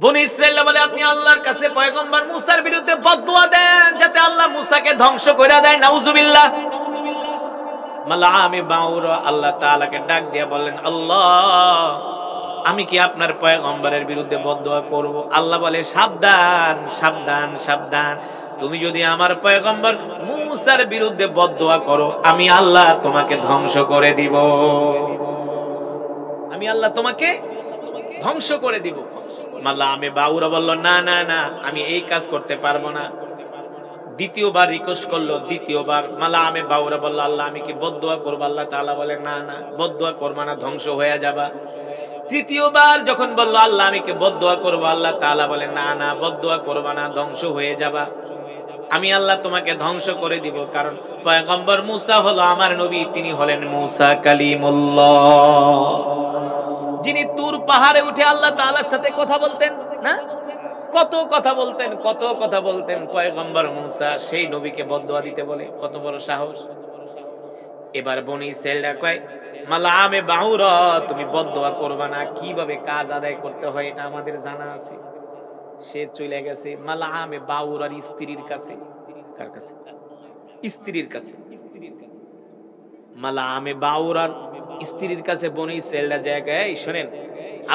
বনি ইসরাইল বলে আপনি আল্লাহর কাছে পয়গম্বর মুসার বিরুদ্ধে বদদুয়া দেন যাতে আল্লাহ মুসাকে ধ্বংস করে দেয়, নাউজুবিল্লাহ। মালামে বাউর আল্লাহ তাআলাকে ডাক দিয়া বললেন, আল্লাহ আমি কি আপনার পয়গম্বরের বিরুদ্ধে বদদুয়া করব? আল্লাহ বলে, সাবধান সাবধান সাবধান, তুমি যদি আমার পয়গম্বর মুসার বিরুদ্ধে বদদুয়া করো আমি আল্লাহ তোমাকে ধ্বংস করে দিব, আমি আল্লাহ তোমাকে ধ্বংস করে দিব। মালামে বাউরা বলল, না না না, আমি এই কাজ করতে পারবো না। দ্বিতীয়বার রিকোয়েস্ট করলো, দ্বিতীয়বার মালামে বাউরা বলল, আল্লাহ আমি কি বদদুয়া করব? আল্লাহ তাআলা বলে, না না, বদদুয়া করবা না, ধ্বংস হয়ে যাবা। তৃতীয়বার যখন বলল, আল্লাহ আমি কি বদদুয়া করব? আল্লাহ তাআলা বলে, না না, বদদুয়া করবা না, ধ্বংস হয়ে যাবা, আমি আল্লাহ তোমাকে ধ্বংস করে দিব। কারণ পয়গম্বর মুসা হলো আমার নবী, তিনি হলেন মুসা কালিমুল্লাহ, যিনি তুর পাহাড়ে উঠে আল্লাহ তাআলার সাথে কথা বলতেন না, কত কথা বলতেন, কত কথা বলতেন। পয়গম্বর মুসা সেই নবীকে বদদুয়া দিতে বলে, কত বড় সাহস। এবার বনি ইসরাইলরা কয়, মালামে বাউরা তুমি বদদুয়া করবা না, কিভাবে কাজ আদায় করতে হয় এটা আমাদের জানা আছে। সে চলে গেছে মালামে বাউরার স্ত্রীর কাছে। কার কাছে? স্ত্রীর কাছে। মালামে বাউরার স্ত্রীর কাছে বনি ইসরাইলরা জায়গায়, শোনেন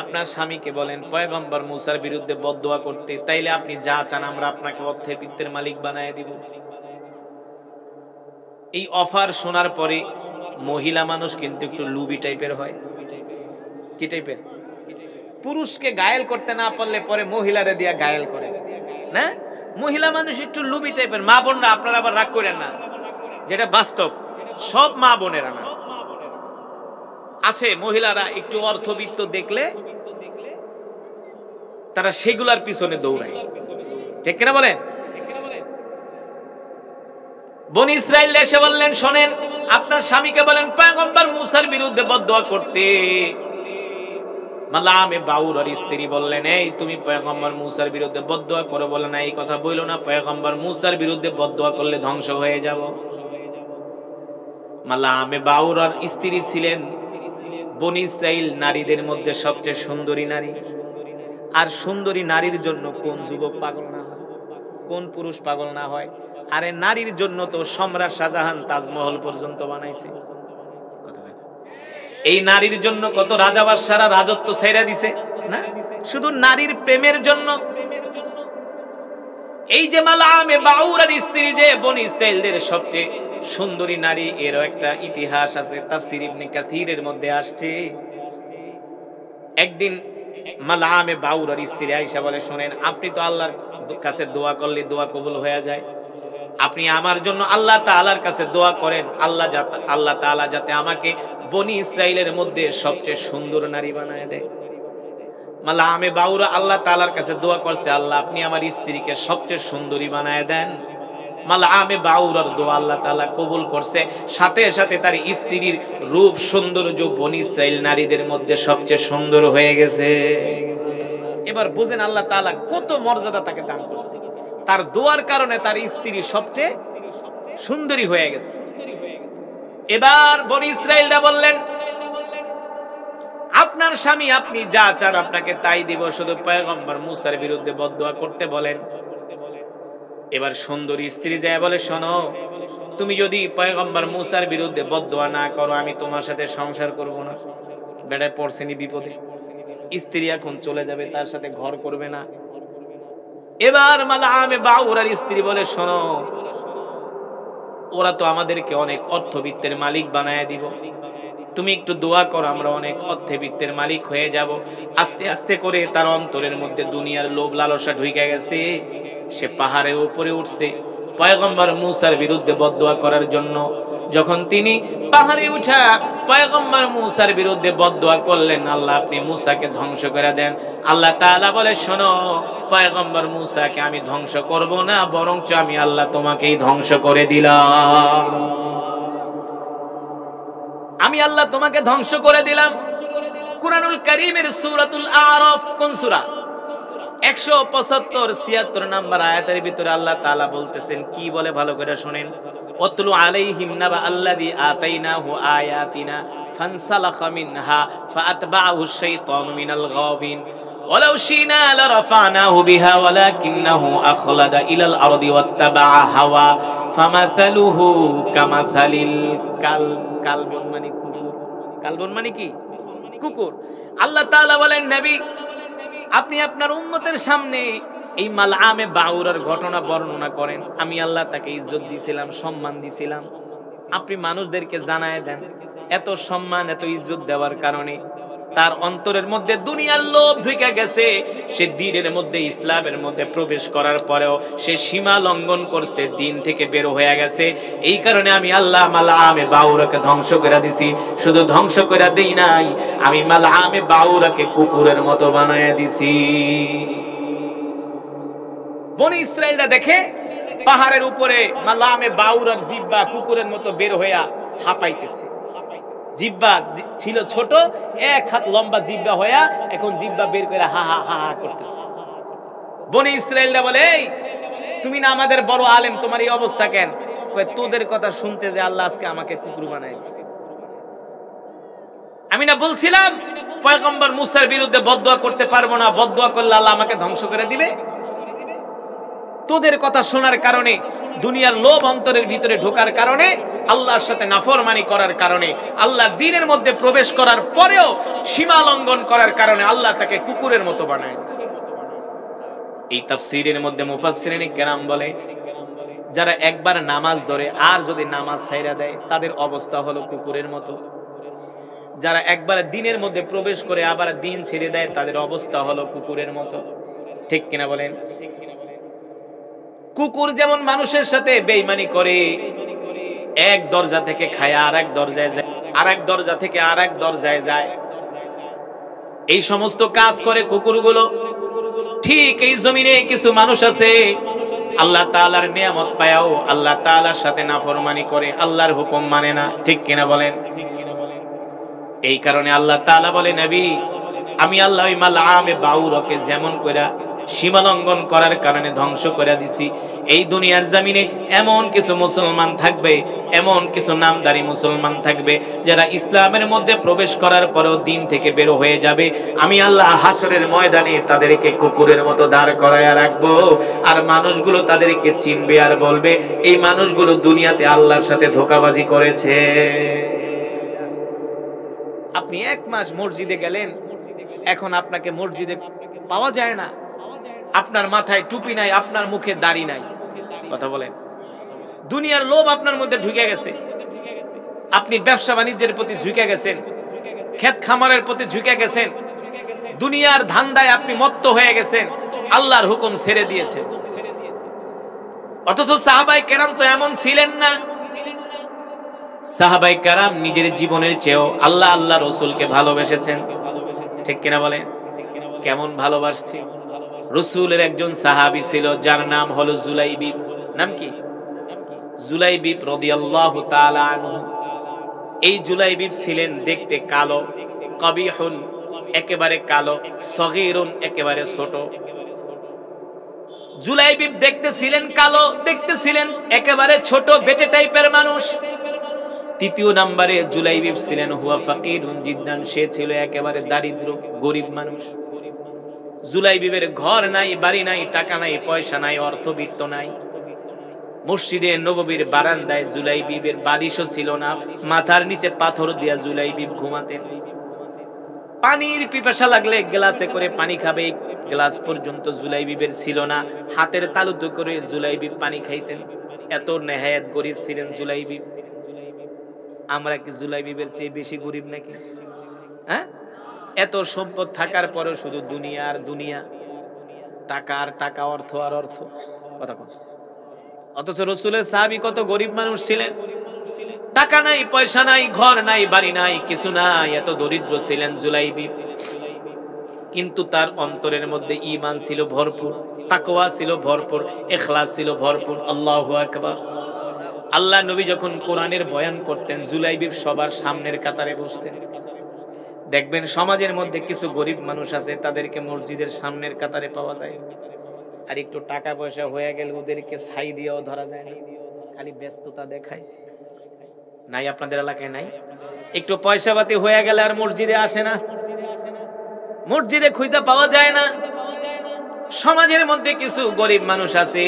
আপনার স্বামীকে বলেন পয়গম্বর মুসার বিরুদ্ধে বদদুয়া করতে, তাইলে আপনি যা চান আমরা আপনাকে অর্থের বৃত্তের মালিক বানায় দিব। এই অফার শোনার পরে মহিলা মানুষ কিন্তু একটু লুবি টাইপের হয়। কি টাইপের? পুরুষকে গায়েল করতে না পারলে পরে মহিলারে দিয়া গায়েল করে না, মহিলা মানুষ একটু লুবি টাইপের। মা বোনরা আপনারা আবার রাগ করেন না, যেটা বাস্তব, সব মা বোনেরা না, আছে মহিলারা একটু অর্থবিত্ত দেখলে তারা সেগুলার পিছনে দৌড়ায়, ঠিক কিনা বলেন? বনি ইসরাইল এসে বললেন, শোনেন আপনার স্বামীকে বলেন পয়গম্বর মুসার বিরুদ্ধে বদদুয়া করতে। মালামে বাউরার স্ত্রী বললেন, এই তুমি পয়গম্বর মুসার বিরুদ্ধে বদদুয়া করো? বলে না, এই কথা বইলো না, পয়গম্বর মুসার বিরুদ্ধে বদদুয়া করলে ধ্বংস হয়ে যাব। মালামে বাউরার স্ত্রী ছিলেন বনি ইসরাইল নারীদের মধ্যে সবচেয়ে সুন্দরী নারী। আর সুন্দরী নারীর জন্য কোন যুবক পাগল না হয়, কোন পুরুষ পাগল না হয়? আরে নারীর জন্য তো সম্রাট শাহজাহান তাজমহল পর্যন্ত বানাইছে। এই নারীর জন্য কত রাজা বাদশারা রাজত্ব ছেড়ে দিছে না, শুধু নারীর প্রেমের জন্য। এই যে মালামে বাউরার স্ত্রী যে বনি ইসরাইলদের সবচেয়ে সুন্দরী নারী, এরও একটা ইতিহাস আছে, তাফসীর ইবনে কাসীরের মধ্যে আসছে। একদিন মালামে বাউরার স্ত্রী আয়েশা বলে, শোনেন আপনি তো আল্লাহর কাছে দোয়া করলে দোয়া কবুল হয়ে যায়, আপনি আমার জন্য আল্লাহ তাআলার কাছে দোয়া করেন, আল্লাহ তাআলা যাতে আমাকে বনি ইসরাইলের মধ্যে সবচেয়ে সুন্দর নারী বানায় দেয়। মালামে বাউরা আল্লাহ তাআলার কাছে দোয়া করছে, আল্লাহ আপনি আমার স্ত্রীকে সবচেয়ে সুন্দরী বানায় দেন। মালামে বাউরার দোয়া আল্লাহ তাআলা কবুল করছে, সাথে সাথে তার স্ত্রীর রূপ সৌন্দর্য বনি ইসরাইল নারীদের মধ্যে সবচেয়ে সুন্দর হয়ে গেছে। এবার বুঝেন আল্লাহ তাআলা কত মর্যাদা তাকে দান করছে, তার দোয়ার কারণে তার স্ত্রী সবচেয়ে সুন্দরী হয়ে গেছে। এবার বনি ইসরাইলরা বললেন, আপনার স্বামী আপনি যা চান আপনাকে তাই দিব, শুধু পয়গম্বর মুসার বিরুদ্ধে বদদুয়া করতে বলেন। এবার সুন্দরী স্ত্রী যায় বলে, শোনো তুমি যদি পয়গম্বর মুসার বিরুদ্ধে বদদুয়া না করো আমি তোমার সাথে সংসার করব না। বেড়ায় পড়ছেনি বিপদে, স্ত্রী এখন চলে যাবে, তার সাথে ঘর করবে না। এবার মালামে বাউরার স্ত্রী বলে, শোনো ওরা তো আমাদেরকে অনেক অর্থবিত্তের মালিক বানায় দিব, তুমি একটু দোয়া করো আমরা অনেক অর্থবিত্তের মালিক হয়ে যাব। আস্তে আস্তে করে তার অন্তরের মধ্যে দুনিয়ার লোভ লালসা ঢুকে গেছে, সে পাহাড়ের উপরে উঠছে পয়গম্বর মুসার বিরুদ্ধে বদদুয়া করার জন্য। যখন তিনি পাহাড়ে উঠা পয়গম্বর মুসার বিরুদ্ধে বদদুয়া করলেন, আল্লাহ আপনি মুসাকে ধ্বংস করে দেন। আল্লাহ তাআলা বলে, শোনো পয়গম্বর মুসাকে আমি ধ্বংস করব না, বরঞ্চ আমি আল্লাহ তোমাকেই ধ্বংস করে দিলাম, আমি আল্লাহ তোমাকে ধ্বংস করে দিলাম। কুরআনুল কারীমের সূরাতুল আরাফ কোন সূরা? 175-76 নাম্বার আয়াতের ভিতরে আল্লাহ তাআলা বলতেছেন, কি বলে ভালো করে শুনেন। ওয়াতলু আলাইহিম নাবা আল্লাযী আতাইনাহু আয়াতিনা ফানসালাখা মিনহা ফাআতবাআহু শাইতানু মিনাল গাওয়িন ওয়ালাউ শিনা লারাফানাহু বিহা ওয়ালাকিন্নাহু আখলাদা ইলাল আরদি ওয়াত্তাবা হাওয়া ফামাসালুহু কামাসালিল কালবুন মানে কুকুর। কালবুন মানে কি? কুকুর। আল্লাহ তাআলা বলেন, নবী আপনি আপনার উম্মতের সামনে এই মালআমে বাউরার ঘটনা বর্ণনা করেন। আমি আল্লাহ তাকে ইজ্জত দিয়েছিলাম, সম্মান দিয়েছিলাম। আপনি মানুষদেরকে জানায় দেন, এত সম্মান এত ইজ্জত দেওয়ার কারণে তার অন্তরের মধ্যে দুনিয়ার লোভ ঢুকে গেছে। সে দ্বীনের মধ্যে, ইসলামের মধ্যে প্রবেশ করার পরেও সে সীমা লঙ্ঘন করছে, দ্বীন থেকে বের হয়ে গেছে। এই কারণে আমি আল্লাহ মালআমে বাউরাকে ধ্বংস করে দিছি। শুধু ধ্বংস করে দেই নাই, আমি মালআমে বাউরাকে কুকুরের মতো বানায় দিছি। বনি ইসরাইলরা দেখে পাহাড়ের উপরে মালআমে বাউরার জিহ্বা কুকুরের মতো বের হইয়া হাঁপাইতেছে। জিহ্বা ছিল ছোট, 1 হাত লম্বা জিহ্বা হইয়া এখন জিহ্বা বের করে হা হা হা হা করতেছে। বনি ইসরাইলরা বলে, এই তুমি না আমাদের বড় আলেম, তোমার এই অবস্থা কেন? কয় তোদের কথা শুনতে যে আল্লাহ আজকে আমাকে কুকুর বানায় দিয়েছে। আমি না বলছিলাম পয়গম্বর মুসার বিরুদ্ধে বদদুয়া করতে পারবো না, বদদুয়া করলে আল্লাহ আমাকে ধ্বংস করে দিবে। তোদের কথা শোনার কারণে, দুনিয়ার লোভ অন্তরের ভিতরে ঢোকার কারণে, আল্লাহর সাথে নাফরমানি করার কারণে, আল্লাহর দ্বীনের মধ্যে প্রবেশ করার পরেও সীমা লঙ্ঘন করার কারণে আল্লাহ তাকে কুকুরের মতো বানায় দিয়েছে। এই তাফসীরের মধ্যে মুফাসসিরিন কেরাম বলে, যারা একবার নামাজ ধরে আর যদি নামাজ ছাইরা দেয় তাদের অবস্থা হলো কুকুরের মতো। যারা একবার দ্বীনের মধ্যে প্রবেশ করে আবার দ্বীন ছেড়ে দেয় তাদের অবস্থা হলো কুকুরের মতো। ঠিক কিনা বলেন? কুকুর যেমন মানুষের সাথে বেঈমানি করে, এক দরজা থেকে খায় আর এক দরজায় যায়, আর এক দরজা থেকে আর এক দরজায় যায়, এই সমস্ত কাজ করে কুকুরগুলো। ঠিক এই জমিনে কিছু মানুষ আছে আল্লাহ তাআলার নিয়ামত পায়াও আল্লাহ তাআলার সাথে নাফরমানি করে, আল্লাহর হুকুম মানে না। ঠিক কিনা বলেন? এই কারণে আল্লাহ তাআলা বলে, নবী আমি আল্লাহ ওই মালআমে বাউরকে যেমন কইরা সীমা লঙ্ঘন করার কারণে ধ্বংস করে দিছি, এই দুনিয়ার জমিনে এমন কিছু মুসলমান থাকবে, এমন কিছু নামদারি মুসলমান থাকবে যারা ইসলামের মধ্যে প্রবেশ করার পরেও দ্বীন থেকে বের হয়ে যাবে। আমি আল্লাহ হাসরের ময়দানে তাদেরকে কুকুরের মতো দাঁড় করায়া রাখবো, আর মানুষগুলো তাদেরকে চিনবে আর বলবে এই মানুষগুলো দুনিয়াতে আল্লাহর সাথে ধোঁকাবাজি করেছে। আপনি 1 মাস মসজিদে গেলেন, এখন আপনাকে মসজিদে পাওয়া যায় না, আপনার মাথায় টুপি নাই, আপনার মুখে দাড়ি নাই। কথা বলেন, দুনিয়ার লোভ আপনার মধ্যে ঢুকে গেছে। আপনি ব্যবসা বাণিজ্যের প্রতি ঝুঁকে গেছেন, ক্ষেত খামারের প্রতি ঝুঁকে গেছেন, দুনিয়ার ধান্দায় আপনি মত্ত হয়ে গেছেন, আল্লাহর হুকুম ছেড়ে দিয়েছেন। অথচ সাহাবায়ে কেরাম তো এমন ছিলেন না। সাহাবায়ে কেরাম নিজের জীবনের চেয়েও আল্লাহ আল্লাহ রাসূলকে ভালোবেসেছেন। ঠিক কিনা বলেন? কেমন ভালোবাসছে? রাসূলের একজন সাহাবী ছিল যার নাম হলো জুলাইবিব। নাম কি? জুলাইবিব রাদিয়াল্লাহু তাআলা আনহু। এই জুলাইবিব ছিলেন দেখতে কালো, কবিহুন একেবারে কালো, সগীরুন একেবারে ছোট। জুলাইবিব দেখতে ছিলেন কালো, দেখতে ছিলেন একেবারে ছোট, বেটে টাইপের মানুষ। তৃতীয় নম্বরে জুলাইবিব ছিলেন হুয়া ফাকিরুন জিদ্দান, সে ছিল একেবারে দারিদ্র, গরিব মানুষ। জুলাইবিবের ঘর নাই, বাড়ি নাই, টাকা নাই, পয়সা নাই, অর্থবিত্ত নাই। মসজিদে নববীর বারান্দায় জুলাইবিবের বালিশও ছিল না, মাথার নিচে পাথর দিয়া জুলাইবিব ঘুমাতেন। পানির পিপাসা লাগলে গ্লাসে করে পানি খাবে, গ্লাস পর্যন্ত জুলাইবিবের ছিল না, হাতের তালুতে করে জুলাইবিব পানি খাইতেন। এত নেহায়েত গরিব ছিলেন জুলাইবিব। আমরা কি জুলাইবিবের চেয়ে বেশি গরিব নাকি? হ্যাঁ, এত সম্পদ থাকার পরেও শুধু দুনিয়া আর দুনিয়া, টাকা আর টাকা, অর্থ আর অর্থ। কথা কথা। অথচ রাসূলের সাহাবী কত গরিব মানুষ ছিলেন, টাকা নাই, পয়সা নাই, ঘর নাই, বাড়ি নাই, কিছু নাই, এত দরিদ্র ছিলেন জুলাইবিব। কিন্তু তার অন্তরের মধ্যে ঈমান ছিল ভরপুর, তাকওয়া ছিল ভরপুর, ইখলাস ছিল ভরপুর। আল্লাহু আকবার। আল্লাহ নবী যখন কোরআনের বয়ান করতেন জুলাইবিব সবার সামনের কাতারে বসতেন। দেখবেন সমাজের মধ্যে কিছু গরিব মানুষ আছে, তাদেরকে মসজিদের সামনের কাতারে পাওয়া যায়, আর একটু টাকা পয়সা হয়ে গেলে ওদেরকে ছাই দিয়েও ধরা যায় না, খালি ব্যস্ততা দেখায়। নাই আপনাদের এলাকায় নাই? একটু পয়সাপাতি হয়ে গেলে আর মসজিদে আসে না, মসজিদে খুঁজে পাওয়া যায় না। সমাজের মধ্যে কিছু গরিব মানুষ আছে,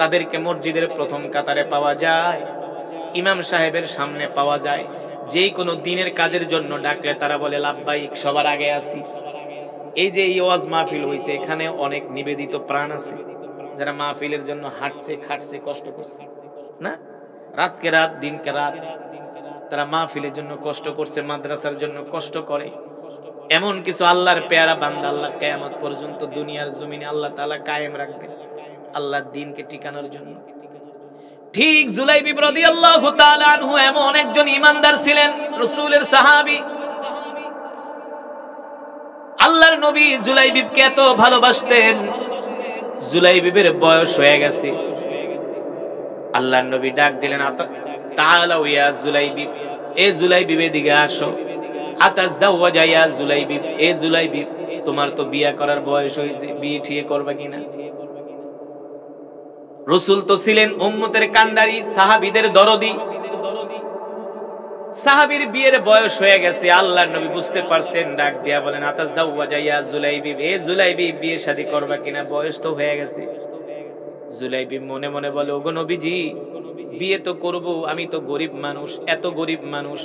তাদেরকে মসজিদের প্রথম কাতারে পাওয়া যায়, ইমাম সাহেবের সামনে পাওয়া যায়। যেই কোনো দিনের কাজের জন্য ডাকলে তারা বলে লাব্বাইক, সবার আগে আসি। এই যে এই ওয়াজ মাহফিল হইছে, এখানে অনেক নিবেদিত প্রাণ আছে যারা মাহফিলের জন্য হাঁটছে, খাটছে, কষ্ট করছে না, রাতকে রাত দিনকে রাত তারা মাহফিলের জন্য কষ্ট করছে, মাদ্রাসার জন্য কষ্ট করে। এমন কিছু আল্লাহর পেয়ারা বান্দা আল্লাহ কিয়ামত পর্যন্ত দুনিয়ার জমিনে আল্লাহ তাআলা কায়েম রাখবেন আল্লাহর দ্বীনকে টিকানোর জন্য। ঠিক জুলাইবিব রাদিয়াল্লাহু তাআলা আনহু এমন একজন ঈমানদার ছিলেন, রাসূলের সাহাবী। আল্লাহর নবী জুলাইবিবকে এত ভালোবাসতেন। জুলাইবিবের বয়স হয়ে গেছে। আল্লাহর নবী ডাক দিলেন, তাআলা ইয়া জুলাইবিব, এ জুলাইবিব এদিকে আসো। আতাজাওয়াজা ইয়া জুলাইবিব, এ জুলাইবিব তোমার তো বিয়ে করার বয়স হয়েছে, বিয়ে ঠিয়ে করবে কিনা? রাসূল তো ছিলেন উম্মতের কান্ডারি, সাহাবীদের দরদি। সাহাবীর বিয়ের বয়স হয়ে গেছে, আল্লাহর নবী বুঝতে পারছেন, ডাক দিয়া বলেন, আতাজাওয়াজা ইয়া জুলাইবিব, এ জুলাইবিব বিয়ে শাদী করবে কিনা? বয়স তো হয়ে গেছে। জুলাইবিব মনে মনে বলে, ওগো নবীজি, বিয়ে তো করব, আমি তো গরিব মানুষ, এত গরিব মানুষ,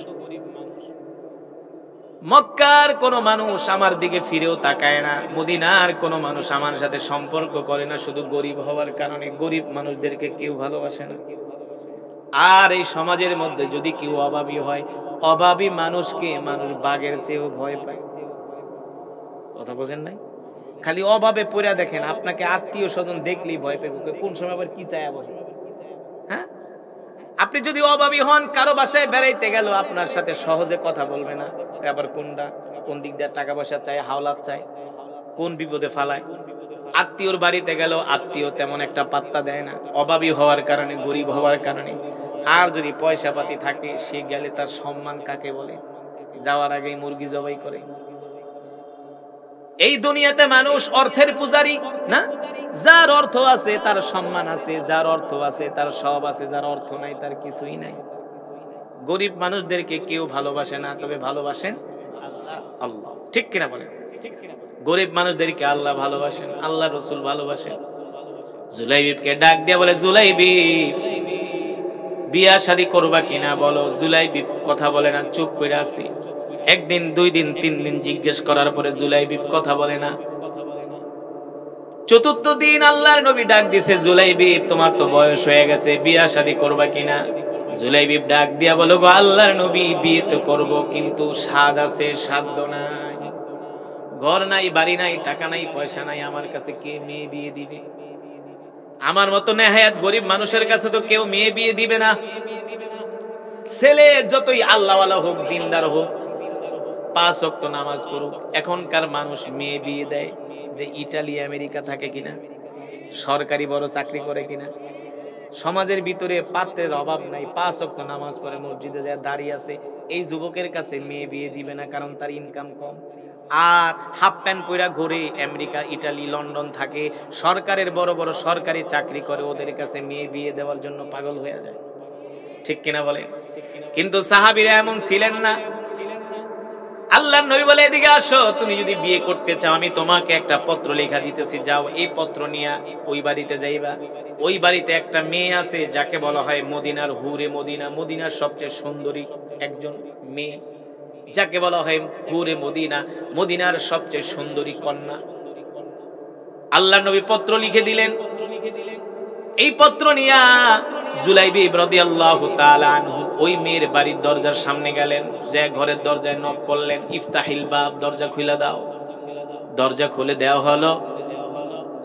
মক্কার কোন মানুষ আমার দিকে ফিরেও তাকায় না, মদিনার কোন মানুষ আমার সাথে সম্পর্ক করে না, শুধু গরিব হওয়ার কারণে। গরিব মানুষদেরকে কেউ ভালোবাসে না। আর এই সমাজের মধ্যে যদি কেউ অভাবী হয়, অভাবী মানুষকে মানুষ বাঘের চেয়েও ভয় পায়। কথা বোঝেন নাই? খালি অভাবে পড়ে দেখেন, আপনাকে আত্মীয় স্বজন দেখলেই ভয় পাবে, কোন সময় আবার কি চায় বসে। হ্যাঁ, আপনি যদি অভাবী হন, কারো বাসায় বেড়াইতে গেল আপনার সাথে সহজে কথা বলবে না। আবার কোন দিক দিয়ে টাকা পয়সা চায়, হাওলাত চায়, কোন বিপদে ফালায়। আত্মীয়র বাড়িতে গেল, আত্মীয় তেমন একটা পাত্তা দেয় না, অভাবী হওয়ার কারণে, গরিব হওয়ার কারণে। আর যদি পয়সা পাতি থাকে, সে গেলে তার সম্মান কাকে বলে? যাওয়ার আগেই মুরগি জবাই করে। এই দুনিয়াতে মানুষ অর্থের পূজারী না। যার অর্থ আছে তার সম্মান আছে, যার অর্থ আছে তার সব আছে, যার অর্থ নাই তার কিছুই নাই। গরিব মানুষদেরকে কেউ ভালোবাসে না, তবে ভালোবাসেন আল্লাহ। ঠিক কিনা বলেন? গরিব মানুষদেরকে আল্লাহ ভালোবাসেন, আল্লাহ রাসূল ভালোবাসেন। জুলাইবিবকে ডাক দিয়ে বলে, জুলাইবিব বিয়া শাদী করবা কিনা বলো। জুলাইবিব কথা বলে না, চুপ করে আছে। একদিন, 2 দিন, 3 দিন জিজ্ঞেস করার পরে জুলাইবিব কথা বলে না। চতুর্থ দিন আল্লাহর নবী ডাক দিছে, জুলাইবিব তোমার তো বয়স হয়ে গেছে, বিয়া শাদী করবা কিনা? জুলাইবিব ডাক দিয়া বলো, গো আল্লাহর নবী, বিয়ে তো করব, কিন্তু স্বাদ আছে, সাধ্য নাই। ঘর নাই, বাড়ি নাই, টাকা নাই, পয়সা নাই, আমার কাছে কে মেয়ে বিয়ে দিবে? আমার মতো নেহায়াত গরিব মানুষের কাছে তো কেউ মেয়ে বিয়ে দিবে না। ছেলে যতই আল্লাহওয়ালা হোক, দিনদার হোক, 5 ওয়াক্ত নামাজ পড়ুক, এখনকার মানুষ মেয়ে বিয়ে দেয় যে ইটালি আমেরিকা থাকে কিনা, সরকারি বড় চাকরি করে কিনা। সমাজের ভিতরে পাত্রের অভাব নাই, 5 ওয়াক্ত নামাজ পড়ে, মসজিদে যায় দাঁড়িয়ে আছে, এই যুবকের কাছে মেয়ে বিয়ে দিবে না, কারণ তার ইনকাম কম। আর হাফ প্যান্ট পরা ঘুরে আমেরিকা, ইটালি, লন্ডন থাকে, সরকারের বড় বড় সরকারি চাকরি করে, ওদের কাছে মেয়ে বিয়ে দেওয়ার জন্য পাগল হয়ে যায়। ঠিক কিনা বলে? কিন্তু সাহাবীরা এমন ছিলেন না। আল্লাহর নবী বলে, এদিকে আসো, তুমি যদি বিয়ে করতে চাও, আমি তোমাকে একটা পত্র লেখা দিতেছি, যাও এই পত্র নিয়ে ওই বাড়িতে যাইবা। ওই বাড়িতে একটা মেয়ে আছে যাকে বলা হয় মদিনার হুরে মদিনা, মদিনার সবচেয়ে সুন্দরী একজন মেয়ে, যাকে বলা হয় হুরে মদিনা, মদিনার সবচেয়ে সুন্দরী কন্যা। আল্লাহর নবী পত্র লিখে দিলেন। এই পত্র নিয়ে জুলাইবিব রাদিয়াল্লাহু তাআলা আনহু ওই মেয়ের বাড়ির দরজার সামনে গেলেন, যে ঘরের দরজায় নক করলেন, ইফতাহিল বাব, দরজা খুলে দাও। দরজা খুলে দেওয়া হলো।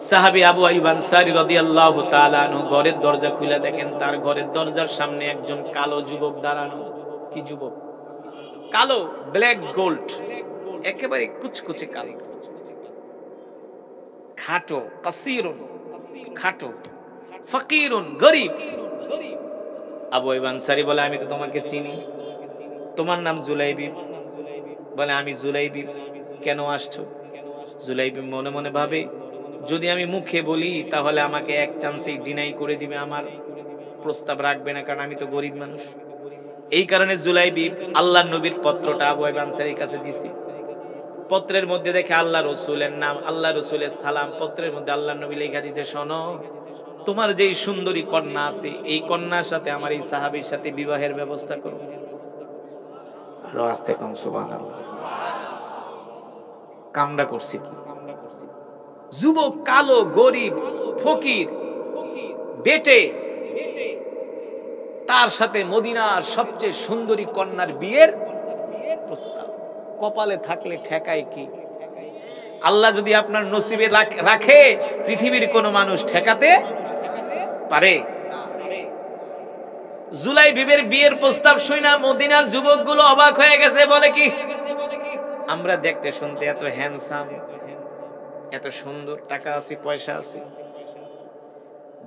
সাহাবী আবু আইয়ুব আনসারী রাদিয়াল্লাহু তাআলা আনহু ঘরের দরজা খুলে দেখেন, তার ঘরের দরজার সামনে একজন কালো যুবক দাঁড়ানো। কি যুবক? কালো, ব্ল্যাক গোল্ড, একেবারে কুচকুচে কালো, খাটো, কাসিরুন, খাটো, ফকিরুন, গরিব। আবু আইয়ুব আনসারী বলে, আমি তো তোমাকে চিনি, তোমার নাম জুলাইবিব? বলে, আমি জুলাইবিব। কেন আসছো? জুলাইবিব মনে মনে ভাবে, যদি আমি মুখে বলি তাহলে আমাকে এক চান্সেই ডিনাই করে দিবে, আমার প্রস্তাব রাখবে না, কারণ আমি তো গরিব মানুষ। এই কারণে জুলাইবিব আল্লাহর নবীর পত্রটা আবু আইয়ুব আনসারীর কাছে দিছে। পত্রের মধ্যে দেখে আল্লাহ রসুলের নাম, আল্লাহ রসুলের সালাম, পত্রের মধ্যে আল্লাহ নবী লেখা দিয়েছে, শোনো তোমার যেই সুন্দরী কন্যা আছে এই কন্যার সাথে আমার এই সাহাবীর সাথে বিবাহের ব্যবস্থা করো। আরো আস্তে কোন সুবহানাল্লাহ। কামড়া করছি কি? যুবক, কালো, গরিব, ফকির, বেটে, তার সাথে মদিনার সবচেয়ে সুন্দরী কন্যার বিয়ের প্রস্তাব। কপালে থাকলে ঠেকায় কি? আল্লাহ যদি আপনার নসিবে রাখে, পৃথিবীর কোন মানুষ ঠেকাতে পারে? জুলাইবিবের বিয়ের প্রস্তাব শুনে মদিনার যুবকগুলো অবাক হয়ে গেছে। বলে কি, আমরা দেখতে শুনতে এত হ্যান্ডসাম, এত সুন্দর, টাকা আছে, পয়সা আছে,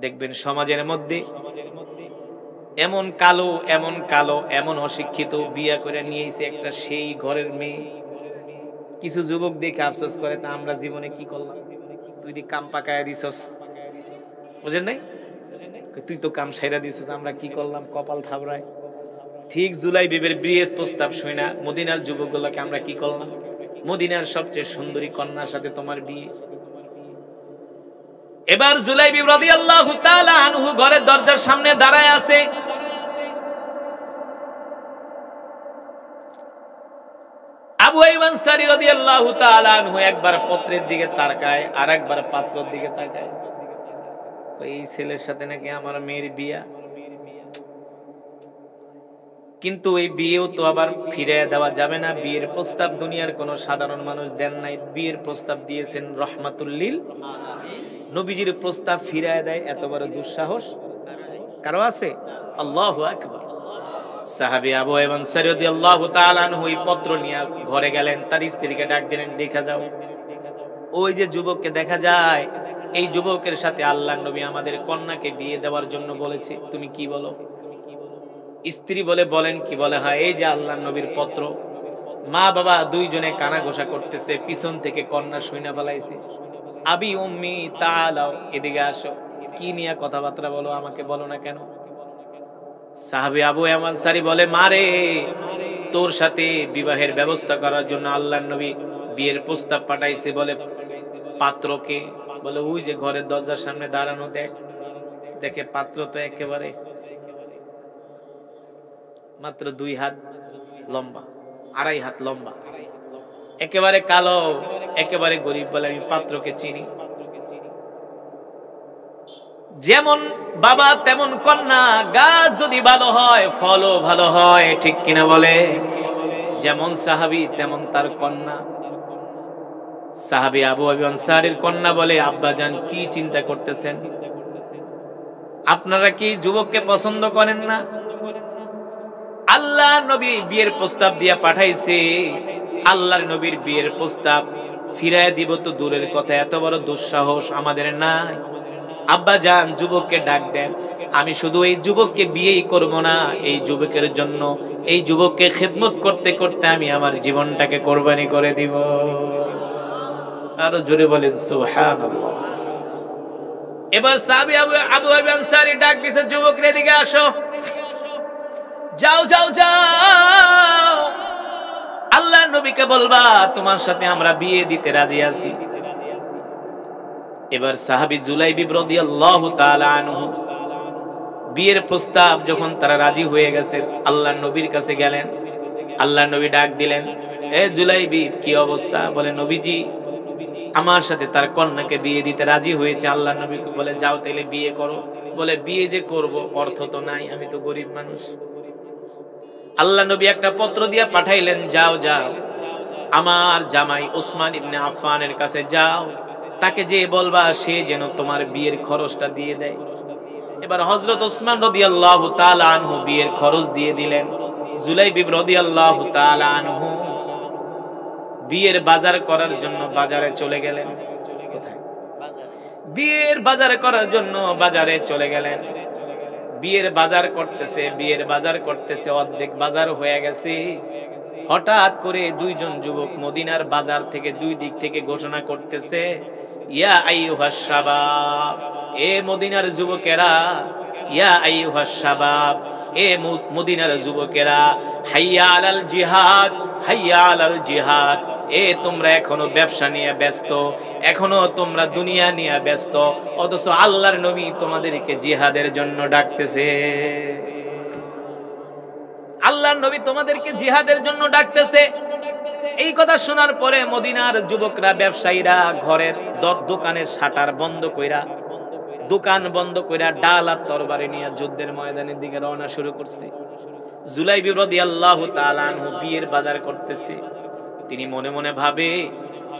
দেখবেন সমাজের মধ্যে এমন কালো, এমন কালো, এমন অশিক্ষিত বিয়ে করে নিয়েছে একটা সেই ঘরের মেয়ে। কিছু যুবক দেখে আফসোস করে, তা আমরা জীবনে কি করলাম? তুই দি কাম পাকায়া দিছস, বুঝেন নাই? তুই তো কাম সাইরা দিছস, আমরা কি করলাম? কপাল থাবড়ায়। ঠিক জুলাইবিবের বিয়ের প্রস্তাব শুনা মদিনার যুবকগুলোকে আমরা কি করলাম? মদিনার সবচেয়ে সুন্দরী কন্যার সাথে তোমার বিয়ে। এবার জুলাইবিব রাদিয়াল্লাহু তাআলা আনহু ঘরের দরজার সামনে দাঁড়ায় আছে। আবু আইয়ুব আনসারী রাদিয়াল্লাহু তাআলা আনহু একবার পত্রের দিকে তাকায় আর একবার পাত্রের দিকে তাকায়। এই ছেলের সাথে নাকি আমার মেয়ের বিয়া, কিন্তু এই বিয়েও তো আবার ফিরে দেওয়া যাবে না। বিয়ের প্রস্তাব দুনিয়ার কোন সাধারণ মানুষ দেন নাই, বিয়ের প্রস্তাব দিয়েছেন রহমাতুল লিল আলামিন। নবীজির প্রস্তাব ফিরায় দেয় এত বড় দুঃসাহস কারো আছে? আল্লাহু আকবার। সাহাবী আবু আইয়ুব আনসারী রাদিয়াল্লাহু তাআলা আনহু এই পত্র নিয়ে ঘরে গেলেন, তার স্ত্রীকে ডাক দিলেন, দেখা যাও ওই যে যুবককে দেখা যায়, এই যুবকের সাথে আল্লাহর নবী আমাদের কন্যাকে বিয়ে দেওয়ার জন্য বলেছে, তুমি কি বলো? স্ত্রী বলে, বলেন কি? বলে, হ্যাঁ, এই যে আল্লাহর নবীর পত্র। মা বাবা দুইজনে কানা ঘোষা করতেছে, পিছন থেকে কন্যা শুইনা ফেলাইছে। আবি উম্মি তাআলাও, এদিকে আসো, কি নিয়ে কথাবার্তা বলো, আমাকে বলো না কেন? সাহাবী আবু আইয়ুব আনসারী বলে, মারে তোর সাথে বিবাহের ব্যবস্থা করার জন্য আল্লাহর নবী বিয়ের প্রস্তাব পাঠাইছে। বলে, পাত্রকে? বলে, ওই যে ঘরের দরজার সামনে দাঁড়ানো, দেখে পাত্র তো একেবারে মাত্র 2 হাত লম্বা, 2.5 হাত লম্বা, একেবারে কালো, একেবারে গরিব। বলে, আমি পাত্রকে চিনি, যেমন বাবা তেমন কন্যা। গাছ যদি ভালো হয় ফলও ভালো হয়, ঠিক কিনা বলে? যেমন সাহাবী তেমন তার কন্যা। সাহাবী আবু আইয়ুব আনসারীর কন্যা বলে, আব্বাজান কি চিন্তা করতেছেন? আপনারা কি যুবককে পছন্দ করেন না? আল্লাহ নবী বিয়ের প্রস্তাব দিয়া পাঠাইছে, আল্লাহর নবীর বিয়ের প্রস্তাব ফিরায় দিব তো দূরের কথা, এত বড় দুঃসাহস আমাদের নাই। আব্বা যান যুবককে ডাক দেন, আমি শুধু এই যুবককে বিয়েই করব না, এই যুবকের জন্য, এই যুবককে খেদমত করতে করতে আমি আমার জীবনটাকে কোরবানি করে দিব। আরো জোরে বলেন সুবহানাল্লাহ। এবার সাহাবী আবু আইয়ুব আনসারী ডাক দিছে, যুবকরা এদিকে আসো, যাও যাও যাও, আল্লাহর নবীকে বলবা তোমার সাথে আমরা বিয়ে দিতে রাজি আছি। এবার সাহাবী জুলাইবিব রাদিয়াল্লাহু তাআলা আনহু বিয়ের প্রস্তাব যখন তারা রাজি হয়ে গেছে, আল্লাহর নবীর কাছে গেলেন। আল্লাহর নবী ডাক দিলেন, এ জুলাইবিব কি অবস্থা? বলে, নবীজি আমার সাথে তার কন্যাকে বিয়ে দিতে রাজি হয়েছে। আল্লাহর নবী বলে, যাও তাইলে বিয়ে করো। বলে, বিয়ে যে করব অর্থ তো নাই, আমি তো গরিব মানুষ। আল্লাহ নবী একটা পত্র দিয়ে পাঠাইলেন, যাও যাও আমার জামাই ওসমান ইবনে আফফানের কাছে যাও, তাকে যে বলবা সে যেন তোমার বিয়ের খরচটা দিয়ে দেয়। এবার হযরত ওসমান রাদিয়াল্লাহু তাআলা আনহু বিয়ের খরচ দিয়ে দিলেন। জুলাইবিব রাদিয়াল্লাহু তাআলা আনহু বিয়ের বাজার করার জন্য বাজারে চলে গেলেন। কোথায়? বিয়ের বাজার করার জন্য বাজারে চলে গেলেন। বিয়ের বাজার করতেছে, অর্ধেক বাজার হয়ে গেছে। হঠাৎ করে দুইজন যুবক মদিনার বাজার থেকে দুই দিক থেকে ঘোষণা করতেছে, ইয়া আইয়ুহাস শাবাব, এ মদিনার যুবকেরা, ইয়া আইয়ুহাস শাবাব, এ মদিনার যুবকেরা, হাইয়া আলাল জিহাদ, হাইয়া আলাল জিহাদ। এ তোমরা এখনো ব্যবসা নিয়ে ব্যস্ত, এখনো তোমরা দুনিয়া নিয়ে ব্যস্ত, অথচ আল্লাহর নবী তোমাদেরকে জিহাদের জন্য ডাকতেছে। আল্লাহর নবী তোমাদেরকে জিহাদের জন্য ডাকতেছে। এই কথা শোনার পরে মদিনার যুবকরা, ব্যবসায়ীরা ঘরের দোকানের শাটার বন্ধ কইরা, দোকান বন্ধ কইরা ডাল আর তরবারি নিয়ে যুদ্ধের ময়দানের দিকে রওনা শুরু করছে। জুলাইবি রাদিয়াল্লাহু তাআলা আনহু বিয়ের বাজার করতেছে। তিনি মনে মনে ভাবে,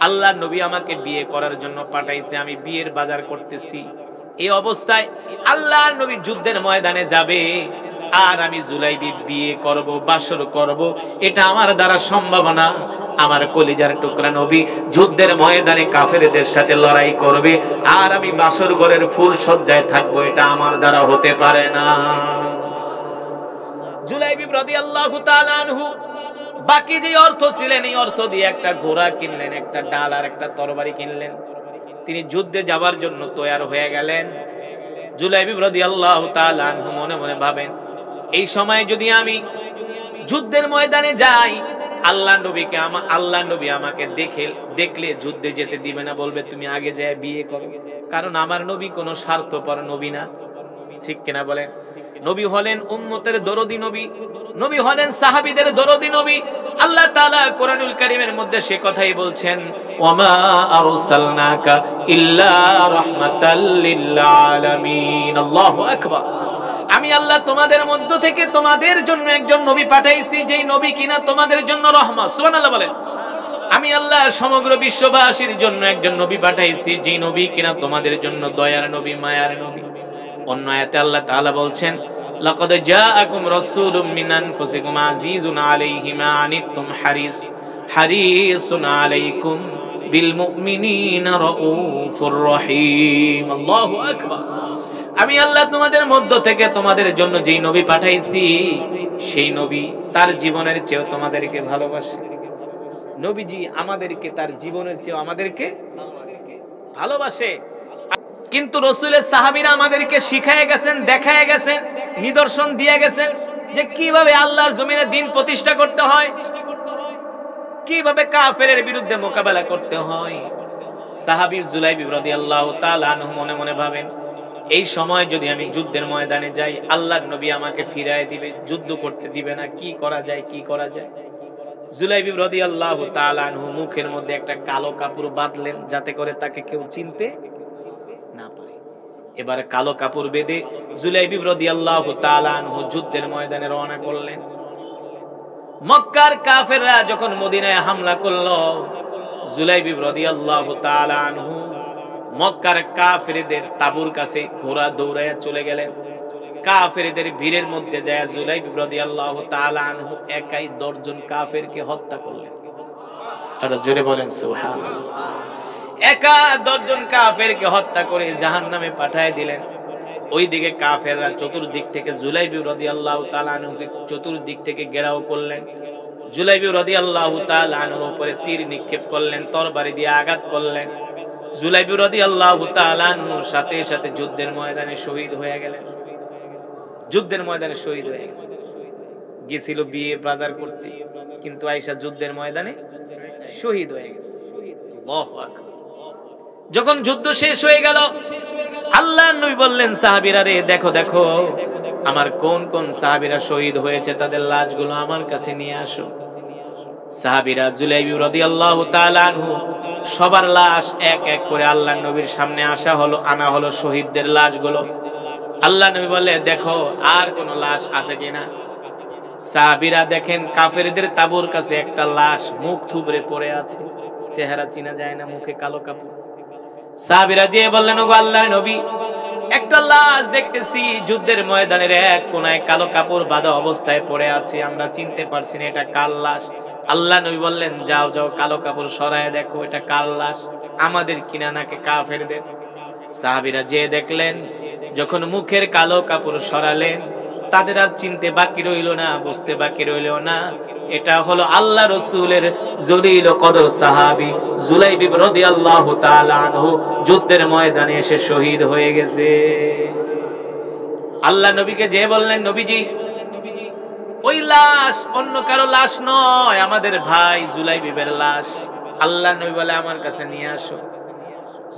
আল্লাহর নবী আমাকে বিয়ে করার জন্য পাঠাইছে, আমি বিয়ের বাজার করতেছি। এই অবস্থায় আল্লাহর নবী যুদ্ধের ময়দানে যাবে, আর আমি জুলাইবি বিয়ে করব, বাসর করব, এটা আমার দ্বারা সম্ভব না। আমার কলিজার টুকরা নবী যুদ্ধের ময়দানে কাফেরদের সাথে লড়াই করবে, আর আমি বাসর ঘরের ফুল সজ্জায় থাকবো, এটা আমার দ্বারা হতে পারে না। জুলাইবি রাদিয়াল্লাহু তাআলা আনহু বাকি যে অর্থ ছিলেন, এই অর্থ দিয়ে একটা ঘোড়া কিনলেন, একটা ডাল আর একটা তরবারি কিনলেন। তিনি যুদ্ধে যাবার জন্য তৈয়ার হয়ে গেলেন। জুলাইবি রাদিয়াল্লাহু তাআলা আনহু মনে মনে ভাবেন, এই সময় যদি আমি যুদ্ধের ময়দানে যাই, আল্লাহ নবী আমাকে দেখলে যুদ্ধে যেতে দিবে না, বলবে তুমি আগে যায় বিয়ে করো। কারণ আমার নবী কোনো স্বার্থপর নবী না, ঠিক কিনা বলেন? নবী হলেন উম্মতের দরদি নবী, নবী হলেন সাহাবীদের দরদি নবী। আল্লাহ তাআলা কোরআনুল কারীমের মধ্যে সে কথাই বলছেন, ওয়ামা আরসালনাকা ইল্লা রাহমাতাল লিল আলামিন। আল্লাহু আকবার। আমি আল্লাহ তোমাদের মধ্য থেকে তোমাদের জন্য একজন নবী পাঠাইছি, যেই নবী কিনা তোমাদের জন্য রহমত। সুবহানাল্লাহ বলেন। আমি আল্লাহ সমগ্র বিশ্ববাসীর জন্য একজন নবী পাঠাইছি, যেই নবী কিনা তোমাদের জন্য দয়ার নবী, মায়ার নবী। অন্য আয়াতে আল্লাহ তাআলা বলছেন, লাকাদ জাআকুম রাসূলুম মিন আনফুসিকুম আজিজুন আলাইহি মা আনিতুম হারিসুন আলাইকুম বিল মুমিনিনা রাউফুর রহিম। আল্লাহু আকবার। আমি আল্লাহ তোমাদের মধ্য থেকে তোমাদের জন্য যেই নবী পাঠাইছি, সেই নবী তার জীবনের চেয়ে তোমাদেরকে ভালোবাসে। নবীজি আমাদেরকে তার জীবনের চেয়ে আমাদেরকে ভালোবাসে। কিন্তু রাসূলের সাহাবীরা আমাদেরকে শিখায় গেছেন, দেখায় গেছেন, নিদর্শন দিয়ে গেছেন যে কিভাবে আল্লাহর জমিনে দ্বীন প্রতিষ্ঠা করতে হয়, কিভাবে কাফেরের বিরুদ্ধে মোকাবেলা করতে হয়। সাহাবী জুলাইবি রাদিয়াল্লাহু তাআলা আনহু মনে মনে ভাবেন, এই সময় যদি আমি যুদ্ধের ময়দানে যাই, আল্লাহর নবী আমাকে ফিরায় দিবে, যুদ্ধ করতে দিবে না। কি করা যায়, কি করা যায়? জুলাইবি রাদিয়াল্লাহু তাআলা আনহু মুখের মধ্যে একটা কালো কাপড় বাঁধলেন, যাতে করে তাকে কেউ চিনতে না পারে। এবারে কালো কাপড় বেঁধে জুলাইবি রাদিয়াল্লাহু তাআলা আনহু যুদ্ধের ময়দানে রওনা করলেন। মক্কার কাফেররা যখন মদিনায় হামলা করলো, জুলাইবি রাদিয়াল্লাহু তাআলা আনহু মক্কার কাফেরদের তাবুর কাছে ঘোড়া দৌড়ায়া চলে গেলেন। কাফেরদের ভিড়ের মধ্যে যায় জুলাইবি রাদিয়াল্লাহু তাআলা আনহু একাই 10 জন কাফেরকে হত্যা করলেন। আর জোরে বলেন সুবহানাল্লাহ। একা 10 জন কাফেরকে হত্যা করে জাহান্নামে পাঠিয়ে দিলেন। ওইদিকে কাফেররা চতুর্দিক থেকে জুলাইবি রাদিয়াল্লাহু তাআলা আনহুকে চতুর্দিক থেকে ঘেরাও করলেন। জুলাইবি রাদিয়াল্লাহু তাআলা আনহুর উপরে তীর নিক্ষেপ করলেন, তরবারি দিয়ে আঘাত করলেন। জুলাইবি রাদিয়াল্লাহু তাআলা আনহুর সাথে সাথে যুদ্ধের ময়দানে শহীদ হয়ে গেলেন। যুদ্ধের ময়দানে শহীদ হয়ে গেছে। গিয়েছিল বিয়ে বাজার করতে, কিন্তু আয়েশা যুদ্ধের ময়দানে শহীদ হয়ে গেছে। আল্লাহু আকবার। যখন যুদ্ধ শেষ হয়ে গেল, আল্লাহর নবী বললেন, সাহাবীরা রে, দেখো দেখো আমার কোন কোন সাহাবীরা শহীদ হয়েছে, তাদের লাশগুলো আমার কাছে নিয়ে আসো। সাহাবীরা জুলাইবি রাদিয়াল্লাহু তাআলা আনহু সবার লাশ এক এক করে আল্লাহর নবীর সামনে আনা হলো শহীদদের লাশগুলো। আল্লাহ নবী বলে, দেখো আর কোন লাশ আছে কিনা। সাহাবীরা দেখেন কাফেরদের তাবুর কাছে একটা লাশ মুখ থুবড়ে পড়ে আছে, চেহারা চিনা যায় না, মুখে কালো কাপড়। সাহাবীরা যে বললেন, ওগো আল্লাহর নবী, একটা লাশ দেখতেছি যুদ্ধের ময়দানের এক কোনায় কালো কাপড় বাঁধা অবস্থায় পড়ে আছে, আমরা চিনতে পারছি না এটা কার লাশ। আল্লাহ নবী বললেন, যাও যাও কালো কাপড় সরায় দেখো এটা কার লাশ, আমাদের কিনা নাকি কাফেরদের। সাহাবীরা যে দেখলেন, যখন মুখের কালো কাপড় সরালেন, তাদের আর চিনতে বাকি রইল না, বুঝতে বাকি রইল না, এটা হলো আল্লাহ রাসূলের জলিল কদর সাহাবী জুলাইবি রাদিয়াল্লাহু তাআলা আনহু যুদ্ধের ময়দানে এসে শহীদ হয়ে গেছে। আল্লাহ নবীকে যে বললেন, নবীজি ওই লাশ অন্য কারো লাশ নয়, আমাদের ভাই জুলাইবিবের লাশ। আল্লাহ নবী বলে আমার কাছে নিয়ে আসো।